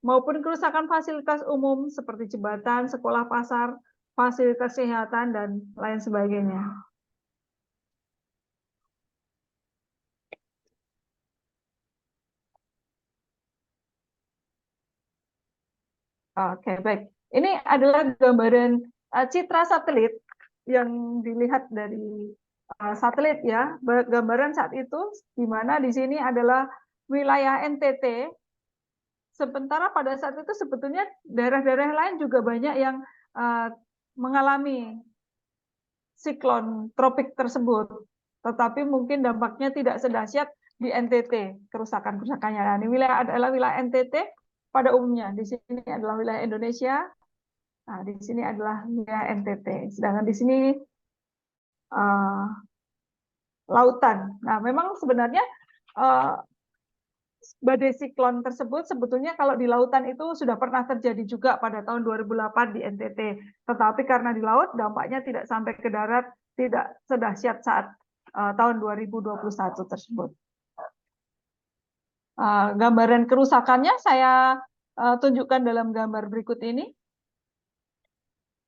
maupun kerusakan fasilitas umum seperti jembatan, sekolah, pasar, fasilitas kesehatan, dan lain sebagainya. Oke, baik. Ini adalah gambaran citra satelit yang dilihat dari satelit ya. Gambaran saat itu, di mana di sini adalah wilayah NTT. Sementara pada saat itu sebetulnya daerah-daerah lain juga banyak yang mengalami siklon tropik tersebut. Tetapi mungkin dampaknya tidak sedahsyat di NTT, kerusakan-kerusakannya. Nah, ini wilayah adalah wilayah NTT pada umumnya. Di sini adalah wilayah Indonesia. Nah, di sini adalah wilayah NTT. Sedangkan di sini lautan. Nah, memang sebenarnya badai siklon tersebut sebetulnya kalau di lautan itu sudah pernah terjadi juga pada tahun 2008 di NTT. Tetapi karena di laut dampaknya tidak sampai ke darat, tidak sedahsyat saat tahun 2021 tersebut. Gambaran kerusakannya saya tunjukkan dalam gambar berikut ini.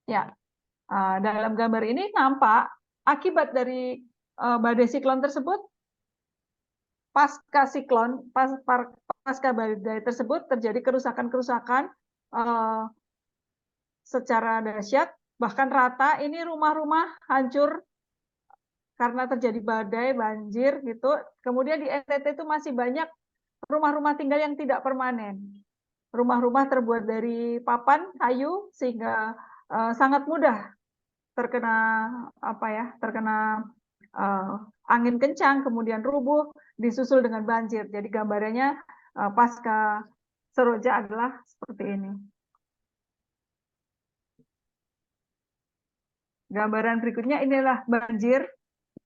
Ya, dalam gambar ini nampak akibat dari badai siklon tersebut, pasca badai tersebut terjadi kerusakan-kerusakan secara dahsyat, bahkan rata. Ini rumah-rumah hancur karena terjadi badai, banjir gitu. Kemudian di NTT itu masih banyak rumah-rumah tinggal yang tidak permanen. Rumah-rumah terbuat dari papan kayu sehingga sangat mudah terkena angin kencang, kemudian rubuh, disusul dengan banjir. Jadi gambarannya pasca Seroja adalah seperti ini. Gambaran berikutnya inilah banjir.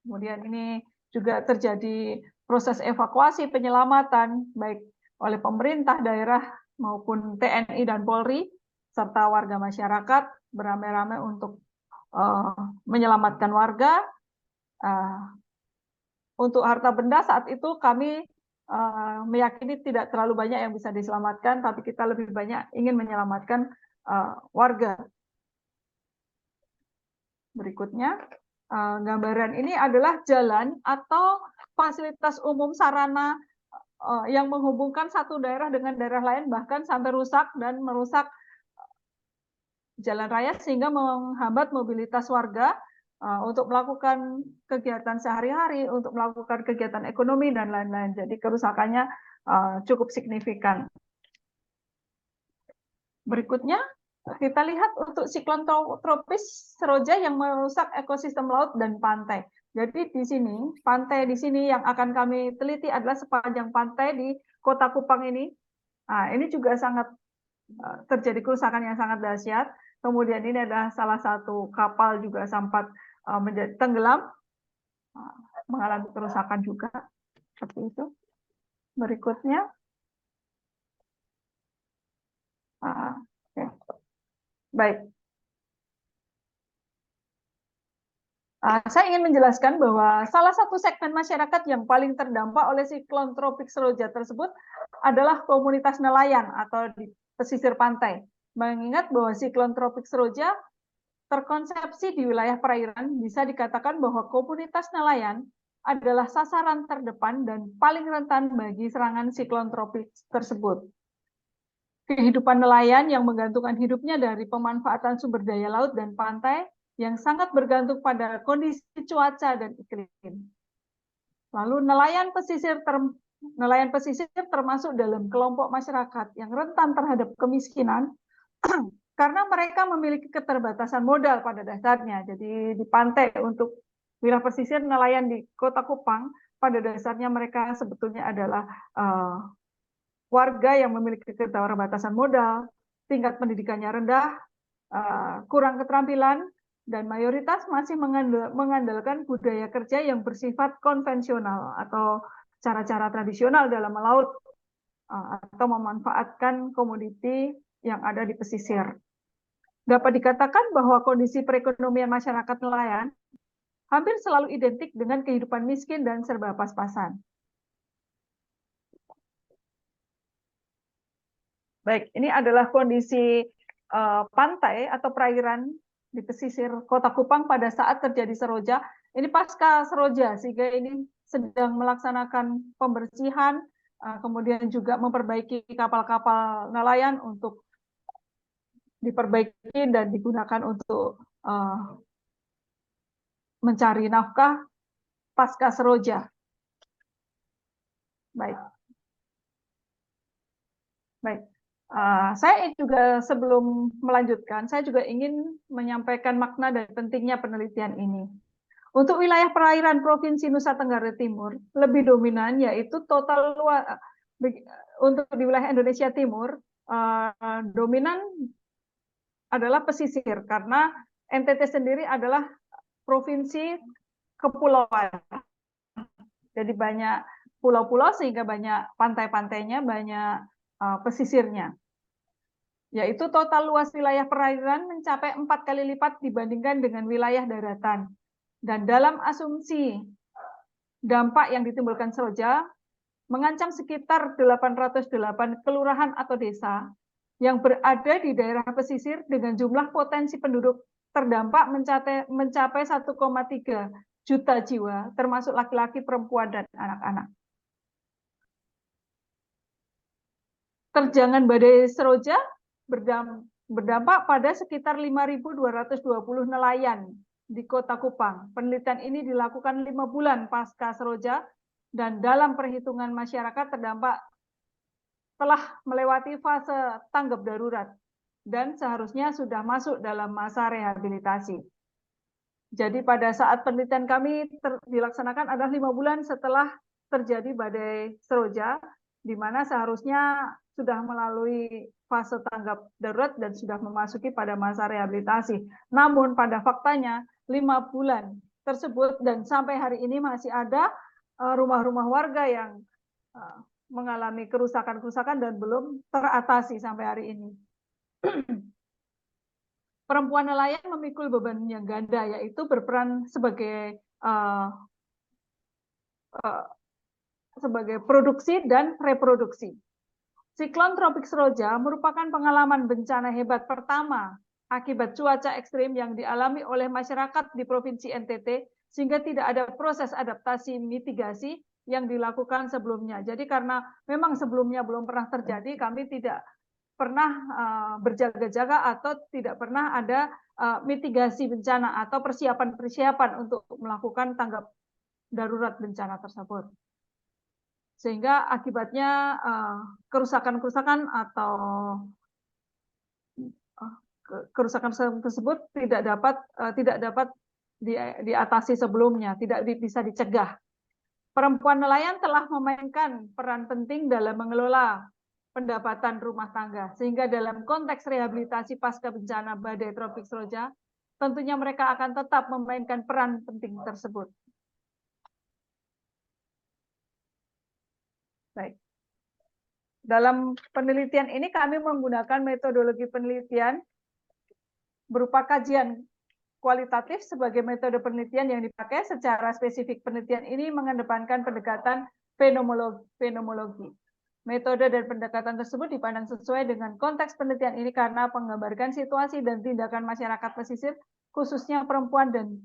Kemudian ini juga terjadi proses evakuasi penyelamatan baik oleh pemerintah daerah maupun TNI dan Polri serta warga masyarakat beramai-ramai untuk menyelamatkan warga. Untuk harta benda saat itu kami meyakini tidak terlalu banyak yang bisa diselamatkan, tapi kita lebih banyak ingin menyelamatkan warga. Berikutnya, gambaran ini adalah jalan atau fasilitas umum sarana yang menghubungkan satu daerah dengan daerah lain, bahkan sampai rusak dan merusak jalan raya sehingga menghambat mobilitas warga untuk melakukan kegiatan sehari-hari, untuk melakukan kegiatan ekonomi, dan lain-lain. Jadi kerusakannya cukup signifikan. Berikutnya, kita lihat untuk siklon tropis seroja yang merusak ekosistem laut dan pantai. Jadi di sini, pantai di sini yang akan kami teliti adalah sepanjang pantai di Kota Kupang ini. Nah, ini juga sangat terjadi kerusakan yang sangat dahsyat. Kemudian ini adalah salah satu kapal juga sempat menjadi tenggelam, mengalami kerusakan juga. Seperti itu. Berikutnya. Baik. Saya ingin menjelaskan bahwa salah satu segmen masyarakat yang paling terdampak oleh siklon tropis seroja tersebut adalah komunitas nelayan atau di pesisir pantai. Mengingat bahwa siklon tropis seroja terkonsepsi di wilayah perairan, bisa dikatakan bahwa komunitas nelayan adalah sasaran terdepan dan paling rentan bagi serangan siklon tropis tersebut. Kehidupan nelayan yang menggantungkan hidupnya dari pemanfaatan sumber daya laut dan pantai yang sangat bergantung pada kondisi cuaca dan iklim. Lalu nelayan pesisir termasuk dalam kelompok masyarakat yang rentan terhadap kemiskinan karena mereka memiliki keterbatasan modal pada dasarnya. Jadi di pantai untuk wilayah pesisir nelayan di Kota Kupang pada dasarnya mereka sebetulnya adalah warga yang memiliki keterbatasan modal, tingkat pendidikannya rendah, kurang keterampilan, dan mayoritas masih mengandalkan budaya kerja yang bersifat konvensional atau cara-cara tradisional dalam melaut atau memanfaatkan komoditi yang ada di pesisir. Dapat dikatakan bahwa kondisi perekonomian masyarakat nelayan hampir selalu identik dengan kehidupan miskin dan serba pas-pasan. Baik, ini adalah kondisi pantai atau perairan di pesisir Kota Kupang pada saat terjadi seroja. Ini pasca seroja, sehingga ini sedang melaksanakan pembersihan, kemudian juga memperbaiki kapal-kapal nelayan untuk diperbaiki dan digunakan untuk mencari nafkah pasca seroja. Baik. Baik. Saya juga sebelum melanjutkan, saya juga ingin menyampaikan makna dan pentingnya penelitian ini. Untuk wilayah perairan Provinsi Nusa Tenggara Timur, lebih dominan yaitu total luas untuk di wilayah Indonesia Timur, dominan adalah pesisir, karena NTT sendiri adalah provinsi kepulauan. Jadi banyak pulau-pulau sehingga banyak pantai-pantainya, banyak pesisirnya. Yaitu total luas wilayah perairan mencapai 4 kali lipat dibandingkan dengan wilayah daratan. Dan dalam asumsi dampak yang ditimbulkan seroja, mengancam sekitar 808 kelurahan atau desa yang berada di daerah pesisir dengan jumlah potensi penduduk terdampak mencapai 1,3 juta jiwa, termasuk laki-laki, perempuan, dan anak-anak. Terjangan badai seroja berdampak pada sekitar 5.220 nelayan di Kota Kupang. Penelitian ini dilakukan 5 bulan pasca seroja dan dalam perhitungan masyarakat terdampak telah melewati fase tanggap darurat dan seharusnya sudah masuk dalam masa rehabilitasi. Jadi pada saat penelitian kami dilaksanakan adalah 5 bulan setelah terjadi badai seroja, di mana seharusnya sudah melalui fase tanggap darurat dan sudah memasuki pada masa rehabilitasi. Namun pada faktanya 5 bulan tersebut dan sampai hari ini masih ada rumah-rumah warga yang mengalami kerusakan-kerusakan dan belum teratasi sampai hari ini. Perempuan nelayan memikul beban yang ganda, yaitu berperan sebagai produksi dan reproduksi. Siklon tropis seroja merupakan pengalaman bencana hebat pertama akibat cuaca ekstrim yang dialami oleh masyarakat di Provinsi NTT, sehingga tidak ada proses adaptasi mitigasi yang dilakukan sebelumnya. Jadi karena memang sebelumnya belum pernah terjadi, kami tidak pernah berjaga-jaga atau tidak pernah ada mitigasi bencana atau persiapan-persiapan untuk melakukan tanggap darurat bencana tersebut. Sehingga akibatnya kerusakan-kerusakan atau kerusakan tersebut tidak dapat diatasi sebelumnya, tidak bisa dicegah. Perempuan nelayan telah memainkan peran penting dalam mengelola pendapatan rumah tangga, sehingga dalam konteks rehabilitasi pasca bencana badai tropis roja, tentunya mereka akan tetap memainkan peran penting tersebut. Baik. Dalam penelitian ini kami menggunakan metodologi penelitian berupa kajian kualitatif sebagai metode penelitian yang dipakai. Secara spesifik penelitian ini mengedepankan pendekatan fenomenologi. Metode dan pendekatan tersebut dipandang sesuai dengan konteks penelitian ini karena menggambarkan situasi dan tindakan masyarakat pesisir, khususnya perempuan dan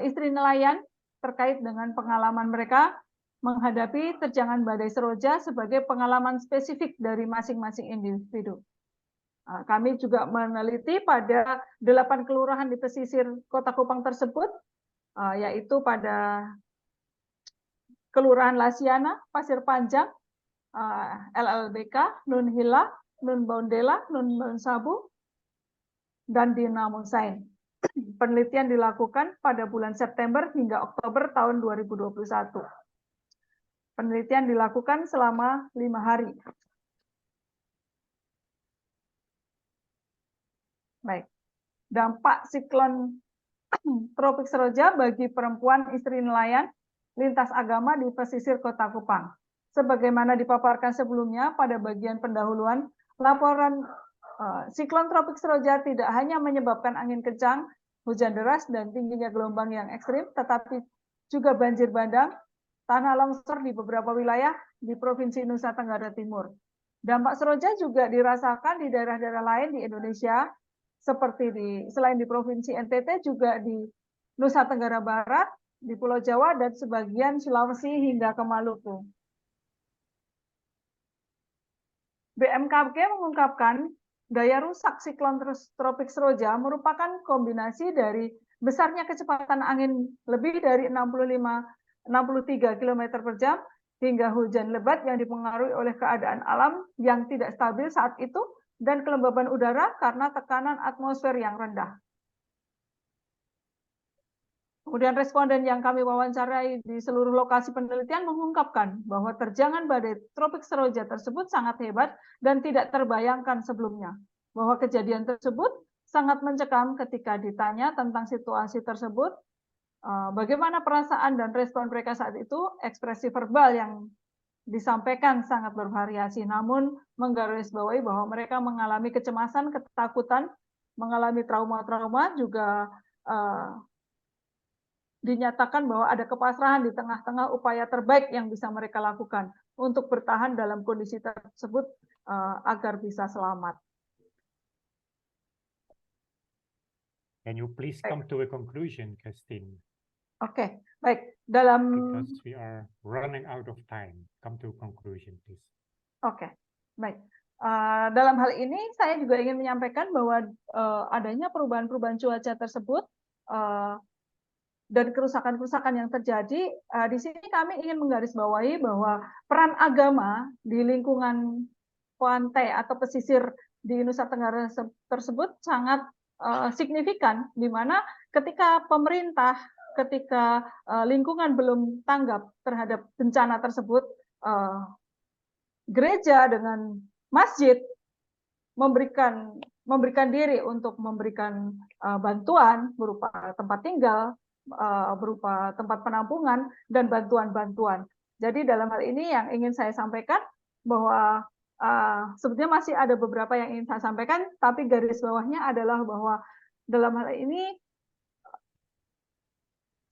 istri nelayan, terkait dengan pengalaman mereka menghadapi terjangan badai seroja sebagai pengalaman spesifik dari masing-masing individu. Kami juga meneliti pada 8 kelurahan di pesisir Kota Kupang tersebut, yaitu pada Kelurahan Lasiana, Pasir Panjang, LLBK, Nun Hila, Nun Bondela, Nun Sabu, dan di Namusain. Penelitian dilakukan pada bulan September hingga Oktober tahun 2021. Penelitian dilakukan selama 5 hari. Baik. Dampak siklon tropis seroja bagi perempuan istri nelayan lintas agama di pesisir Kota Kupang. Sebagaimana dipaparkan sebelumnya pada bagian pendahuluan, laporan siklon tropis seroja tidak hanya menyebabkan angin kencang, hujan deras, dan tingginya gelombang yang ekstrim, tetapi juga banjir bandang, tanah longsor di beberapa wilayah di Provinsi Nusa Tenggara Timur. Dampak seroja juga dirasakan di daerah-daerah lain di Indonesia, seperti selain di Provinsi NTT juga di Nusa Tenggara Barat, di Pulau Jawa, dan sebagian Sulawesi hingga ke Maluku. BMKG mengungkapkan daya rusak siklon tropis seroja merupakan kombinasi dari besarnya kecepatan angin lebih dari 63 km per jam hingga hujan lebat yang dipengaruhi oleh keadaan alam yang tidak stabil saat itu dan kelembaban udara karena tekanan atmosfer yang rendah. Kemudian responden yang kami wawancarai di seluruh lokasi penelitian mengungkapkan bahwa terjangan badai tropis seroja tersebut sangat hebat dan tidak terbayangkan sebelumnya. Bahwa kejadian tersebut sangat mencekam ketika ditanya tentang situasi tersebut, bagaimana perasaan dan respon mereka saat itu, ekspresi verbal yang disampaikan sangat bervariasi, namun menggarisbawahi bahwa mereka mengalami kecemasan, ketakutan, mengalami trauma-trauma, juga dinyatakan bahwa ada kepasrahan di tengah-tengah upaya terbaik yang bisa mereka lakukan untuk bertahan dalam kondisi tersebut agar bisa selamat. Can you please come to a conclusion, Christine? Oke, baik. Dalam Because we are running out of time. Come to a conclusion, please. Oke, baik. Dalam hal ini saya juga ingin menyampaikan bahwa adanya perubahan-perubahan cuaca tersebut dan kerusakan-kerusakan yang terjadi, di sini kami ingin menggarisbawahi bahwa peran agama di lingkungan pantai atau pesisir di Nusa Tenggara tersebut sangat signifikan, di mana ketika pemerintah, ketika lingkungan belum tanggap terhadap bencana tersebut, gereja dengan masjid memberikan diri untuk memberikan bantuan berupa tempat tinggal, berupa tempat penampungan, dan bantuan-bantuan. Jadi dalam hal ini yang ingin saya sampaikan bahwa sebetulnya masih ada beberapa yang ingin saya sampaikan, tapi garis bawahnya adalah bahwa dalam hal ini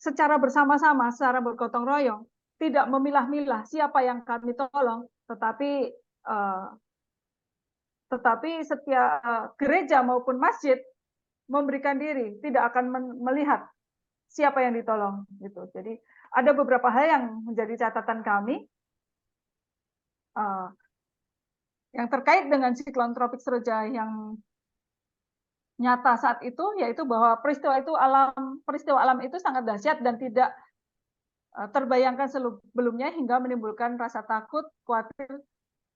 secara bersama-sama, secara bergotong royong, tidak memilah-milah siapa yang kami tolong, tetapi setiap gereja maupun masjid memberikan diri, tidak akan melihat siapa yang ditolong, gitu. Jadi ada beberapa hal yang menjadi catatan kami yang terkait dengan siklon tropis seroja yang nyata saat itu, yaitu bahwa peristiwa alam itu sangat dahsyat dan tidak terbayangkan sebelumnya hingga menimbulkan rasa takut, khawatir,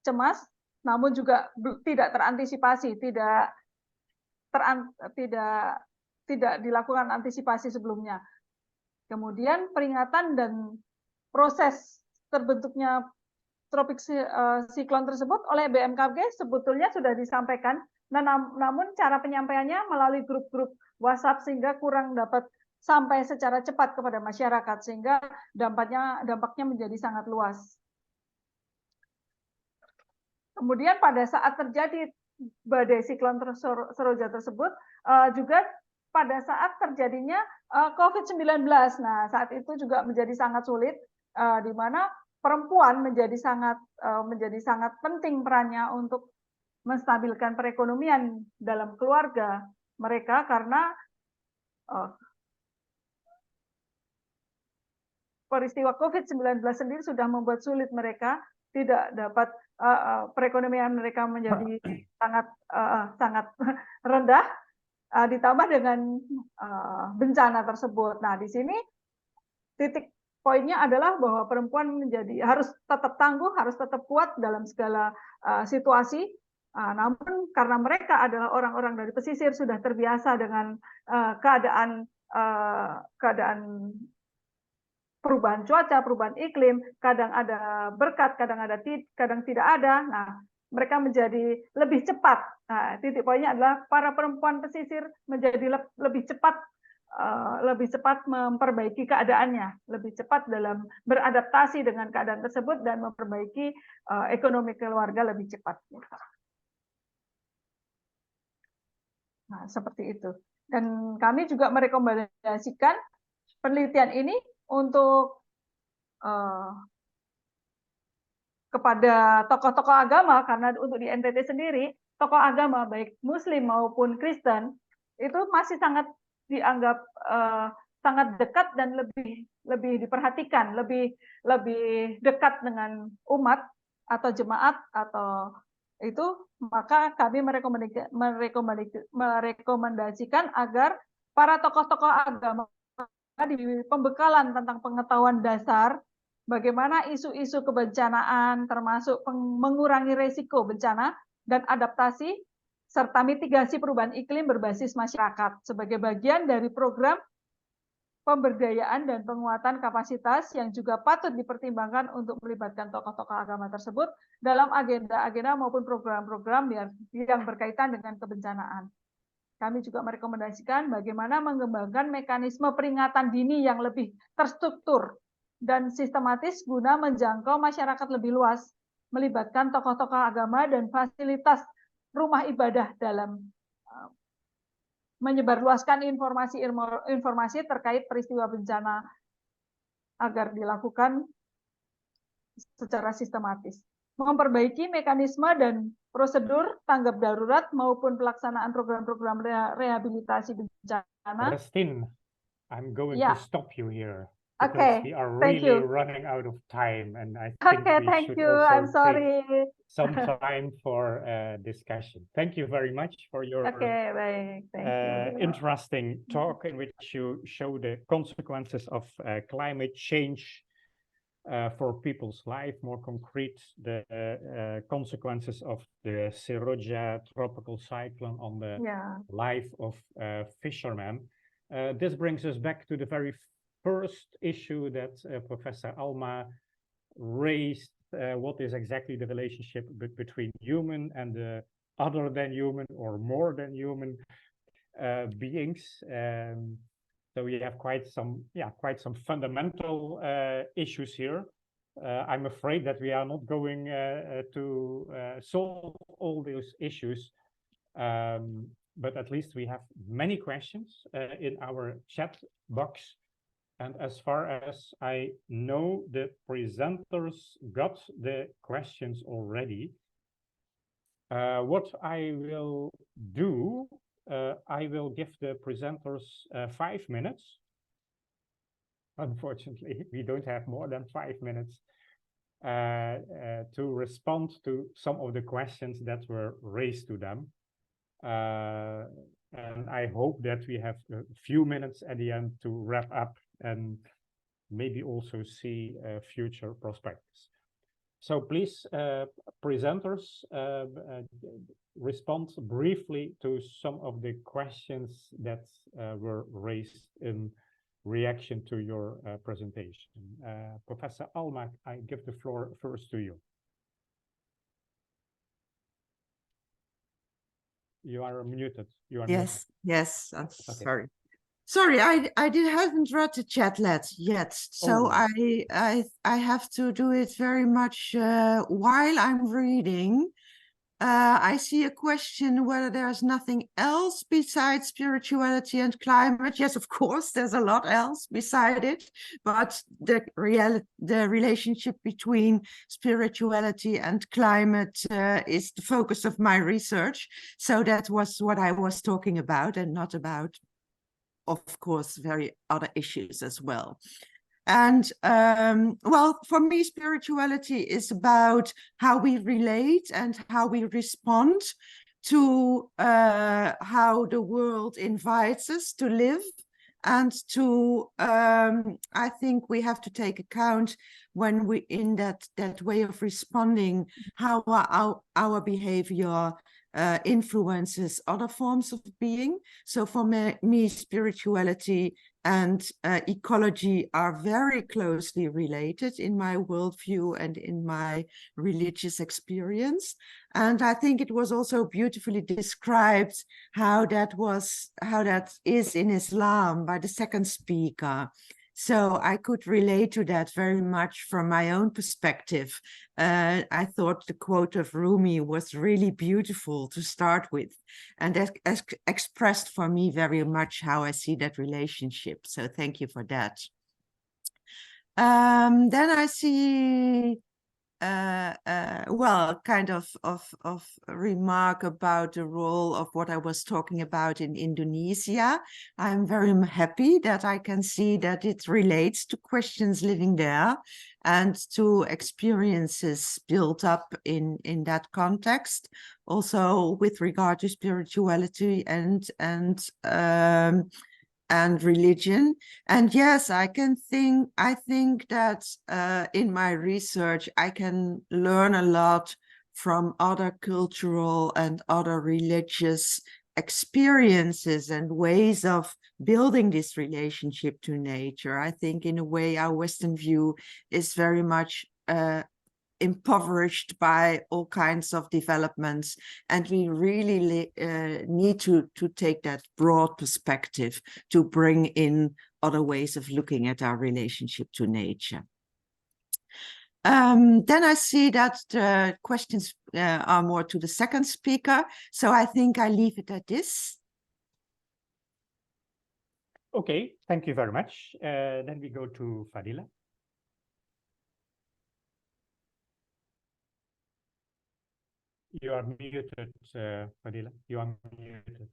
cemas, namun juga tidak terantisipasi, tidak tidak dilakukan antisipasi sebelumnya. Kemudian peringatan dan proses terbentuknya tropik siklon tersebut oleh BMKG sebetulnya sudah disampaikan, namun cara penyampaiannya melalui grup-grup WhatsApp sehingga kurang dapat sampai secara cepat kepada masyarakat, sehingga dampaknya menjadi sangat luas. Kemudian pada saat terjadi badai siklon seroja tersebut, juga pada saat terjadinya COVID-19. Nah, saat itu juga menjadi sangat sulit, di mana perempuan menjadi sangat penting perannya untuk menstabilkan perekonomian dalam keluarga mereka, karena peristiwa COVID-19 sendiri sudah membuat sulit mereka, tidak dapat perekonomian mereka menjadi sangat rendah, ditambah dengan bencana tersebut. Nah, di sini titik poinnya adalah bahwa perempuan harus tetap tangguh, harus tetap kuat dalam segala situasi. Namun karena mereka adalah orang-orang dari pesisir, sudah terbiasa dengan keadaan perubahan cuaca, perubahan iklim, kadang ada berkat, kadang tidak ada. Nah, mereka menjadi lebih cepat. Nah, titik poinnya adalah para perempuan pesisir menjadi lebih cepat memperbaiki keadaannya, lebih cepat dalam beradaptasi dengan keadaan tersebut dan memperbaiki ekonomi keluarga lebih cepat. Nah, seperti itu. Dan kami juga merekomendasikan penelitian ini untuk kepada tokoh-tokoh agama, karena untuk di NTT sendiri, tokoh agama baik Muslim maupun Kristen itu masih sangat dianggap sangat dekat dan lebih diperhatikan, lebih dekat dengan umat atau jemaat atau itu, maka kami merekomendasikan agar para tokoh-tokoh agama di pembekalan tentang pengetahuan dasar bagaimana isu-isu kebencanaan termasuk mengurangi resiko bencana dan adaptasi serta mitigasi perubahan iklim berbasis masyarakat sebagai bagian dari program pemberdayaan dan penguatan kapasitas yang juga patut dipertimbangkan untuk melibatkan tokoh-tokoh agama tersebut dalam agenda-agenda maupun program-program yang berkaitan dengan kebencanaan. Kami juga merekomendasikan bagaimana mengembangkan mekanisme peringatan dini yang lebih terstruktur dan sistematis guna menjangkau masyarakat lebih luas, melibatkan tokoh-tokoh agama dan fasilitas rumah ibadah dalam menyebarluaskan informasi terkait peristiwa bencana agar dilakukan secara sistematis. Memperbaiki mekanisme dan prosedur tanggap darurat maupun pelaksanaan program-program rehabilitasi bencana. Christine, I'm going to stop you here because Okay, we are thank really you. running out of time, and I think Okay, we thank should you. also I'm take sorry. some time for discussion. Thank you very much for your Okay, baik. Thank you. interesting talk in which you show the consequences of climate change for people's life, more concrete, the consequences of the Seroja tropical cyclone on the life of fishermen. This brings us back to the very first issue that Professor Alma raised. What is exactly the relationship between human and the other than human or more than human beings? So we have quite some fundamental issues here. I'm afraid that we are not going to solve all those issues, but at least we have many questions in our chat box. And as far as I know, the presenters got the questions already. What I will do, I will give the presenters 5 minutes. Unfortunately, we don't have more than 5 minutes to respond to some of the questions that were raised to them. And I hope that we have a few minutes at the end to wrap up and maybe also see future prospects. So please, presenters, respond briefly to some of the questions that were raised in reaction to your presentation. Professor Almak, I give the floor first to you. You are muted. You are Yes, muted. yes, I'm Okay. sorry. Sorry, haven't read the chat yet, so Oh. I have to do it very much while I'm reading. I see a question whether there's nothing else besides spirituality and climate. Yes, of course, there's a lot else beside it, but the relationship between spirituality and climate is the focus of my research. So that was what I was talking about, and not about, of course, very other issues as well. And well, for me, spirituality is about how we relate and how we respond to how the world invites us to live, and to I think we have to take account when we in that way of responding, how our behavior influences other forms of being. So for me, spirituality and ecology are very closely related in my worldview and in my religious experience. And I think it was also beautifully described how that is in Islam by the second speaker. So I could relate to that very much from my own perspective. I thought the quote of Rumi was really beautiful to start with, and that expressed for me very much how I see that relationship. So thank you for that. Then I see well, kind of remark about the role of what I was talking about in Indonesia. I'm very happy that I can see that it relates to questions living there and to experiences built up in that context. Also with regard to spirituality and religion. And yes, I think that in my research, I can learn a lot from other cultural and other religious experiences and ways of building this relationship to nature. I think in a way our Western view is very much impoverished by all kinds of developments, and we really need to take that broad perspective to bring in other ways of looking at our relationship to nature. Then I see that the questions are more to the second speaker, so I think I leave it at this. Okay, thank you very much. Then we go to Fadila. You are muted, Fadila. You are muted.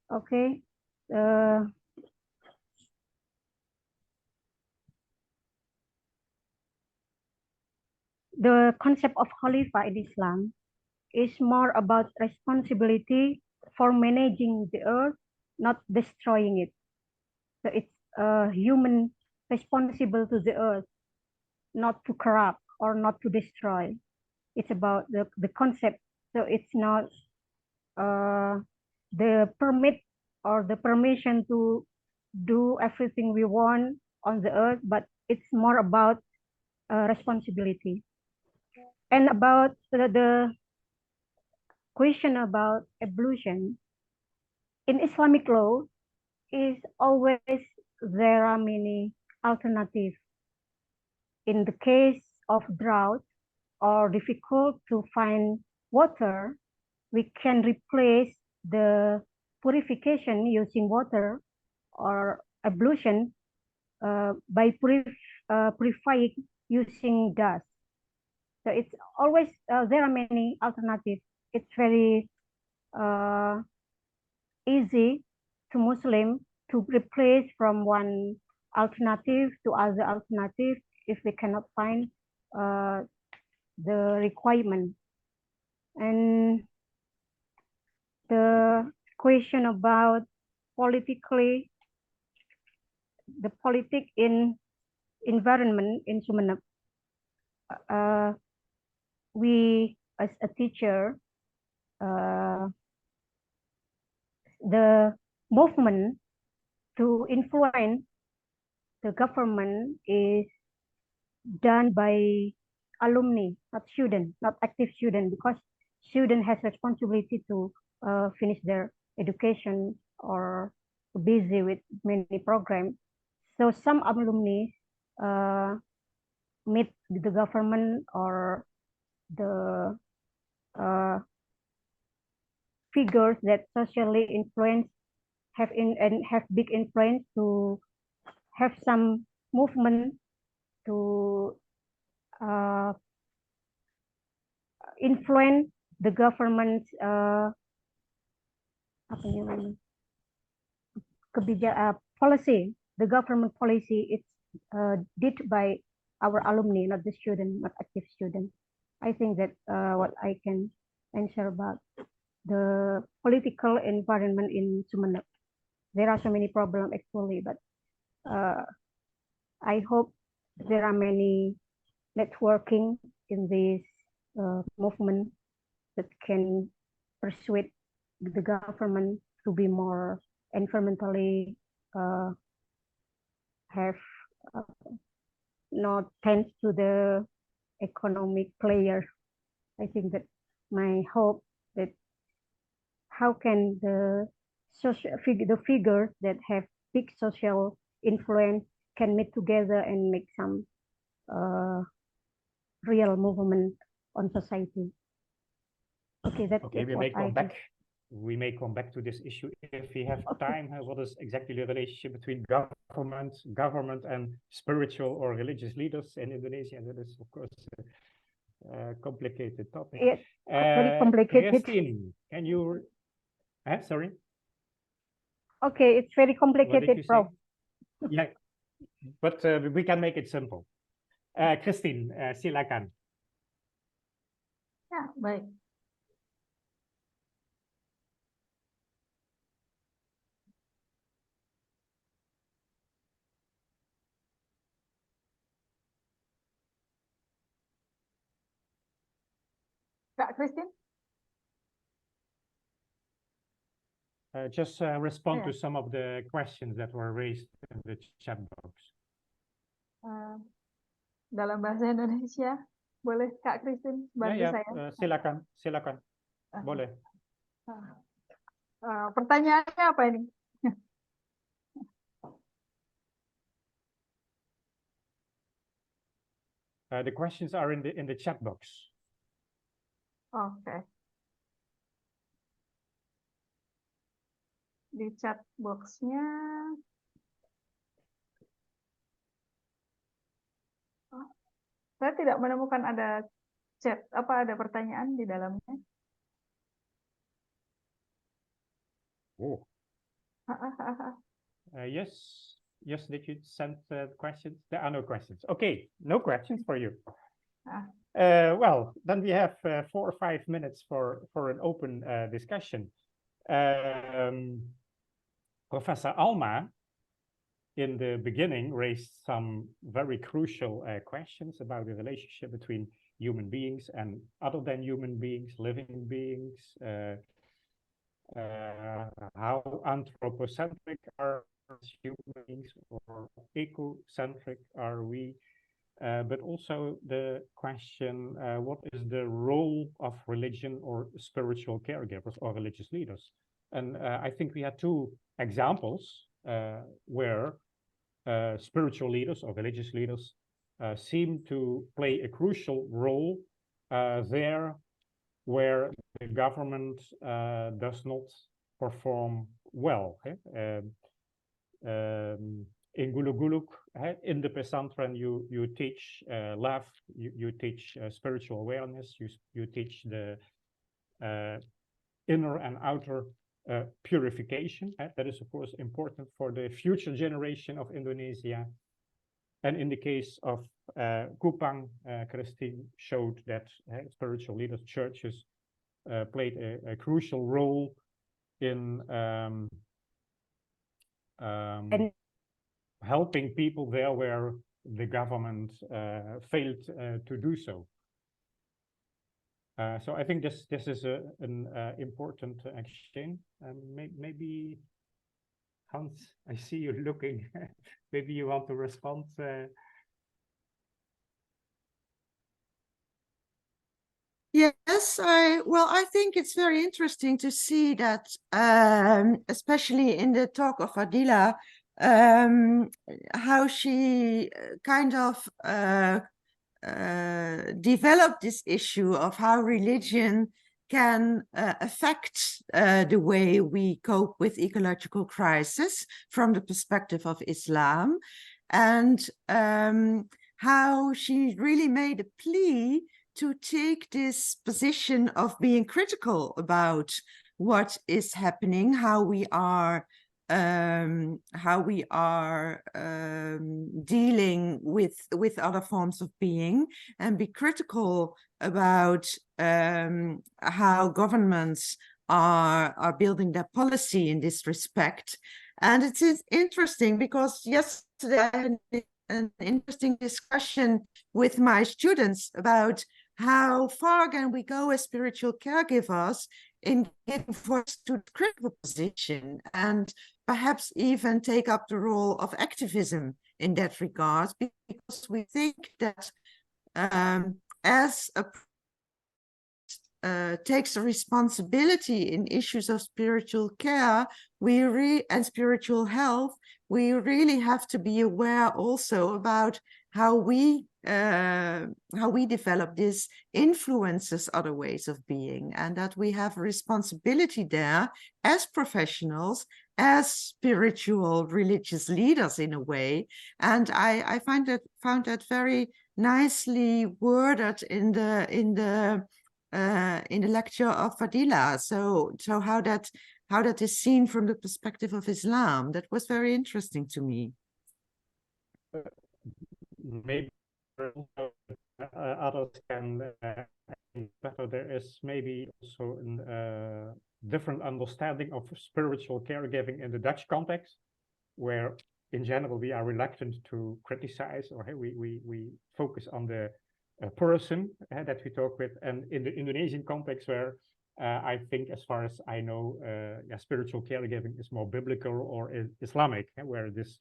Okay. The concept of Khalifa in Islam is more about responsibility for managing the earth, not destroying it. So it's a human responsible to the earth, not to corrupt or not to destroy. It's about the concept. So it's not the permit or the permission to do everything we want on the earth, but it's more about responsibility. And about the question about evolution, in Islamic law, is always there are many alternatives. In the case of drought or difficult to find water, we can replace the purification using water or ablution by purifying using dust. So it's always, there are many alternatives. It's very easy to Muslim to replace from one alternative to other alternative if they cannot find the requirement. And the question about politically, the politic in environment in Sumeneb. We, as a teacher, the movement to influence the government is done by alumni, not student, not active student, because student has responsibility to finish their education or busy with many programs. So some alumni meet the government or the figures that socially influence have big influence to have some movement to influence the government's policy. The government policy is did by our alumni, not the student, not active student. I think that what I can answer about the political environment in Sumeneb. There are so many problems actually, but I hope there are many networking in this movement that can persuade the government to be more environmentally have not tends to the economic player. I think that my hope that how can the figures that have big social influence can meet together and make some real movement on society. Okay, that's Okay, we what may come I back. We may come back to this issue if we have time. What is exactly the relationship between government and spiritual or religious leaders in Indonesia? That is, of course, a complicated topic. Yes, very complicated. Christine, can you? Sorry. Okay, it's very What did complicated, you say? Prof. Yeah, but we can make it simple. Christine, silakan. Ya, baik. Kak Christine? Just respond Yeah. to some of the questions that were raised in the chat box. Dalam bahasa Indonesia, boleh Kak Christine bantu Ya, saya? silakan. Boleh. Pertanyaannya apa ini? The questions are in the chat box. Oke. Di chat box-nya. Saya tidak menemukan ada chat, ada pertanyaan di dalamnya. Oh. Yes, did you send questions? There are no questions. Okay, no questions for you. Well, then we have 4 or 5 minutes for an open discussion. Professor Alma, in the beginning, raised some very crucial questions about the relationship between human beings and other than human beings, living beings. How anthropocentric are human beings or ecocentric are we? But also the question, what is the role of religion or spiritual caregivers or religious leaders? And I think we had 2 examples where spiritual leaders or religious leaders seem to play a crucial role there where the government does not perform well. In Gulug, in the pesantren, you teach love, you teach spiritual awareness, you teach the inner and outer purification. That is, of course, important for the future generation of Indonesia. And in the case of Kupang, Christine showed that spiritual leaders, churches, played a crucial role in And helping people there where the government failed to do so. So I think this is an important exchange. Maybe Hans, I see you looking. Maybe you want to respond. Yes, I think it's very interesting to see that, especially in the talk of Adila, how she kind of developed this issue of how religion can affect the way we cope with ecological crisis from the perspective of Islam, and how she really made a plea to take this position of being critical about what is happening, how we are dealing with other forms of being, and be critical about how governments are building their policy in this respect. And it is interesting because yesterday I had an interesting discussion with my students about how far can we go as spiritual caregivers in giving voice to the critical position, and perhaps even take up the role of activism in that regard, because we think that as a takes a responsibility in issues of spiritual care and spiritual health, we really have to be aware also about how we develop this influences other ways of being, and that we have a responsibility there as professionals, as spiritual religious leaders in a way. And I found that very nicely worded in the lecture of Fadila. So how that is seen from the perspective of Islam, that was very interesting to me. Maybe others can better. There is maybe also a different understanding of spiritual caregiving in the Dutch context, where in general we are reluctant to criticize, or we focus on the person that we talk with, and in the Indonesian context, where I think, as far as I know, spiritual caregiving is more biblical or Islamic, where this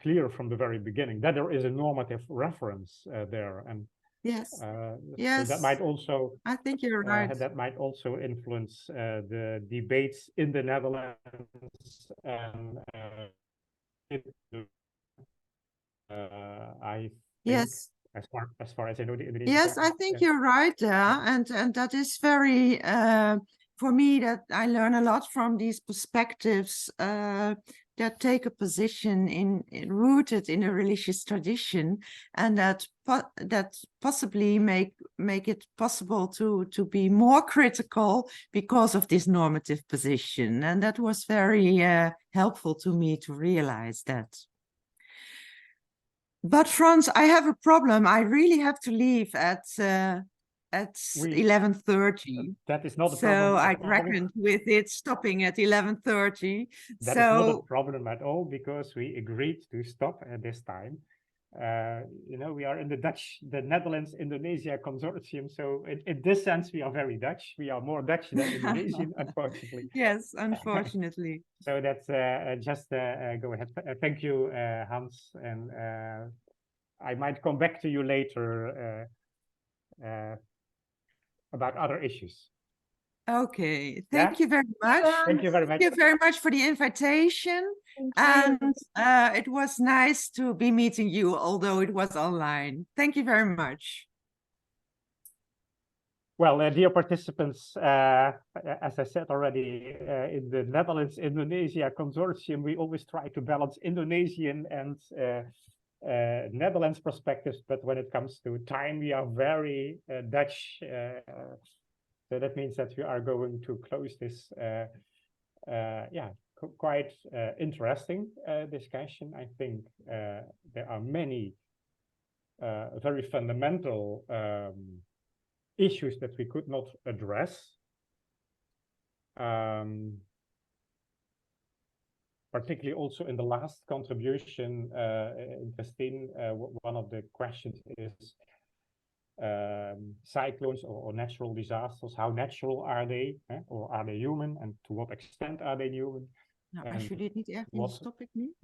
clear from the very beginning that there is a normative reference there, and yes, so that might also, I think you're right. that might also influence the debates in the Netherlands, and I think, yes, as far as I know, the Indonesian yes, I context, think you're right there, and that is very for me, that I learn a lot from these perspectives that take a position rooted in a religious tradition, and that possibly make it possible to be more critical because of this normative position. And that was very helpful to me to realize that. But Frans, I have a problem. I really have to leave at 11:30. That is not a So problem. I reckoned with it stopping at 11:30. That is not a problem at all, because we agreed to stop at this time. We are in the Netherlands-Indonesia consortium, so in this sense we are very Dutch. We are more Dutch than Indonesian, unfortunately. Yes, unfortunately. So that's just go ahead. Thank you, Hans, and I might come back to you later about other issues. Okay, thank you very much. Thank you very much. Thank you very much for the invitation. And it was nice to be meeting you, although it was online. Thank you very much. Well, dear participants, as I said already, in the Netherlands-Indonesia consortium, we always try to balance Indonesian and Netherlands perspectives, but when it comes to time, we are very Dutch. So that means that we are going to close this quite interesting discussion. I think there are many very fundamental issues that we could not address. particularly also in the last contribution, Christine, one of the questions is cyclones or natural disasters. How natural are they, or are they human, and to what extent are they human? Nou, als jullie het niet erg vinden, stop ik nu.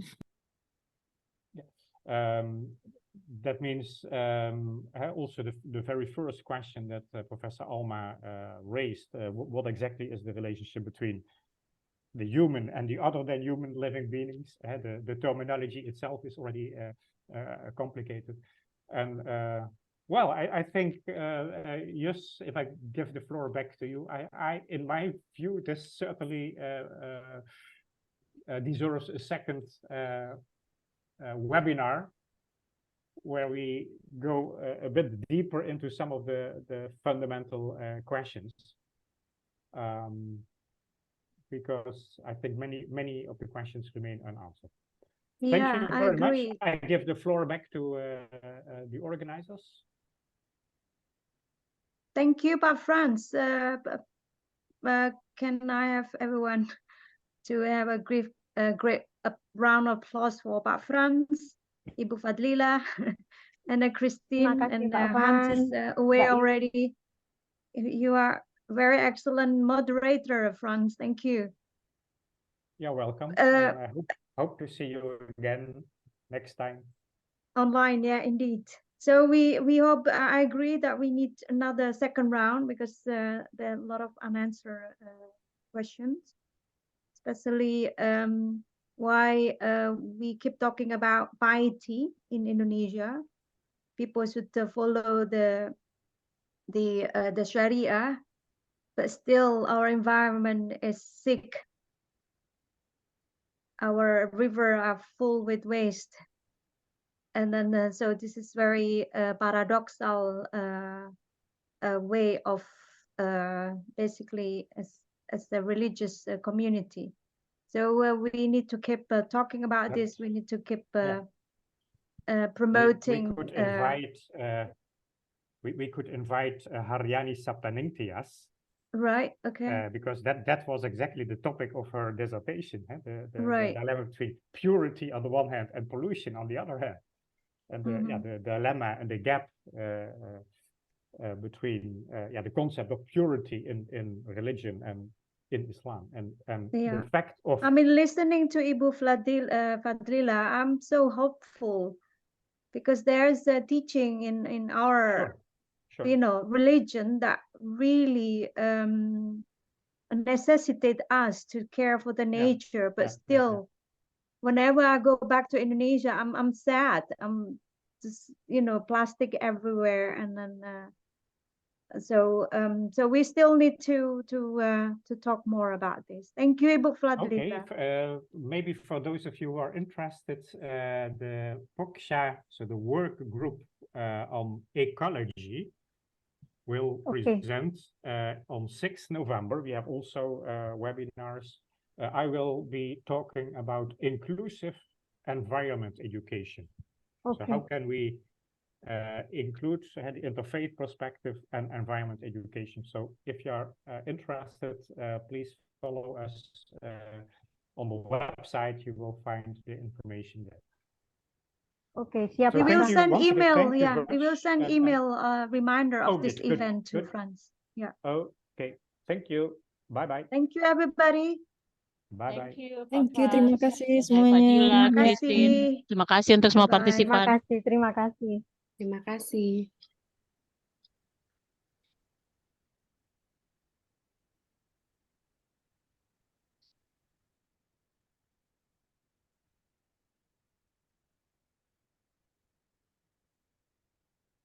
That means also the very first question that Professor Alma raised, what exactly is the relationship between the human and the other than human living beings? The terminology itself is already complicated. And well, I think, Jus, if I give the floor back to you, in my view, this certainly deserves a second webinar where we go a bit deeper into some of the fundamental questions. Because I think many of the questions remain unanswered. Yeah, Thank you I very agree. much. I give the floor back to the organizers. Thank you, Pak Frans. Can I have everyone to have a great round of applause for Pak Frans, Ibu Fadlila, and Christine, kasih, and Pak Hans Van, is away Mbak Yus. already. You are very excellent moderator, Frans. Thank you. You're welcome. I hope to see you again next time. Online, yeah, indeed. So we hope, I agree that we need another second round because there are a lot of unanswered questions, especially why we keep talking about piety in Indonesia. People should follow the Sharia, but still our environment is sick. Our river are full with waste. And then, so this is very paradoxal way of basically as a religious community. So we need to keep talking about this. We need to keep promoting. We could invite Haryani Saptaningtyas. Right. Okay. Because that was exactly the topic of her dissertation. The dilemma between purity on the one hand and pollution on the other hand. And the dilemma and the gap between the concept of purity in religion and in Islam, and the fact of. I mean, listening to Ibu Fadlila, I'm so hopeful because there's a teaching in our religion that really necessitate us to care for the nature, but still. Whenever I go back to Indonesia, I'm sad. I'm just, plastic everywhere, and then so we still need to talk more about this. Thank you, Ibu Fadlila. Okay, maybe for those of you who are interested, the POCSA, so the work group on ecology, will present on 6th November. We have also webinars. I will be talking about inclusive environment education. So how can we include the interfaith perspective and environment education? So if you are interested, please follow us on the website. You will find the information there. Okay, siap. We will send email. We will send email reminder of this event to friends. Yeah. Okay. Thank you. Bye bye. Thank you, everybody. Bye-bye. Thank you, terima kasih semuanya. Terima kasih untuk semua partisipan. Terima kasih. Terima kasih.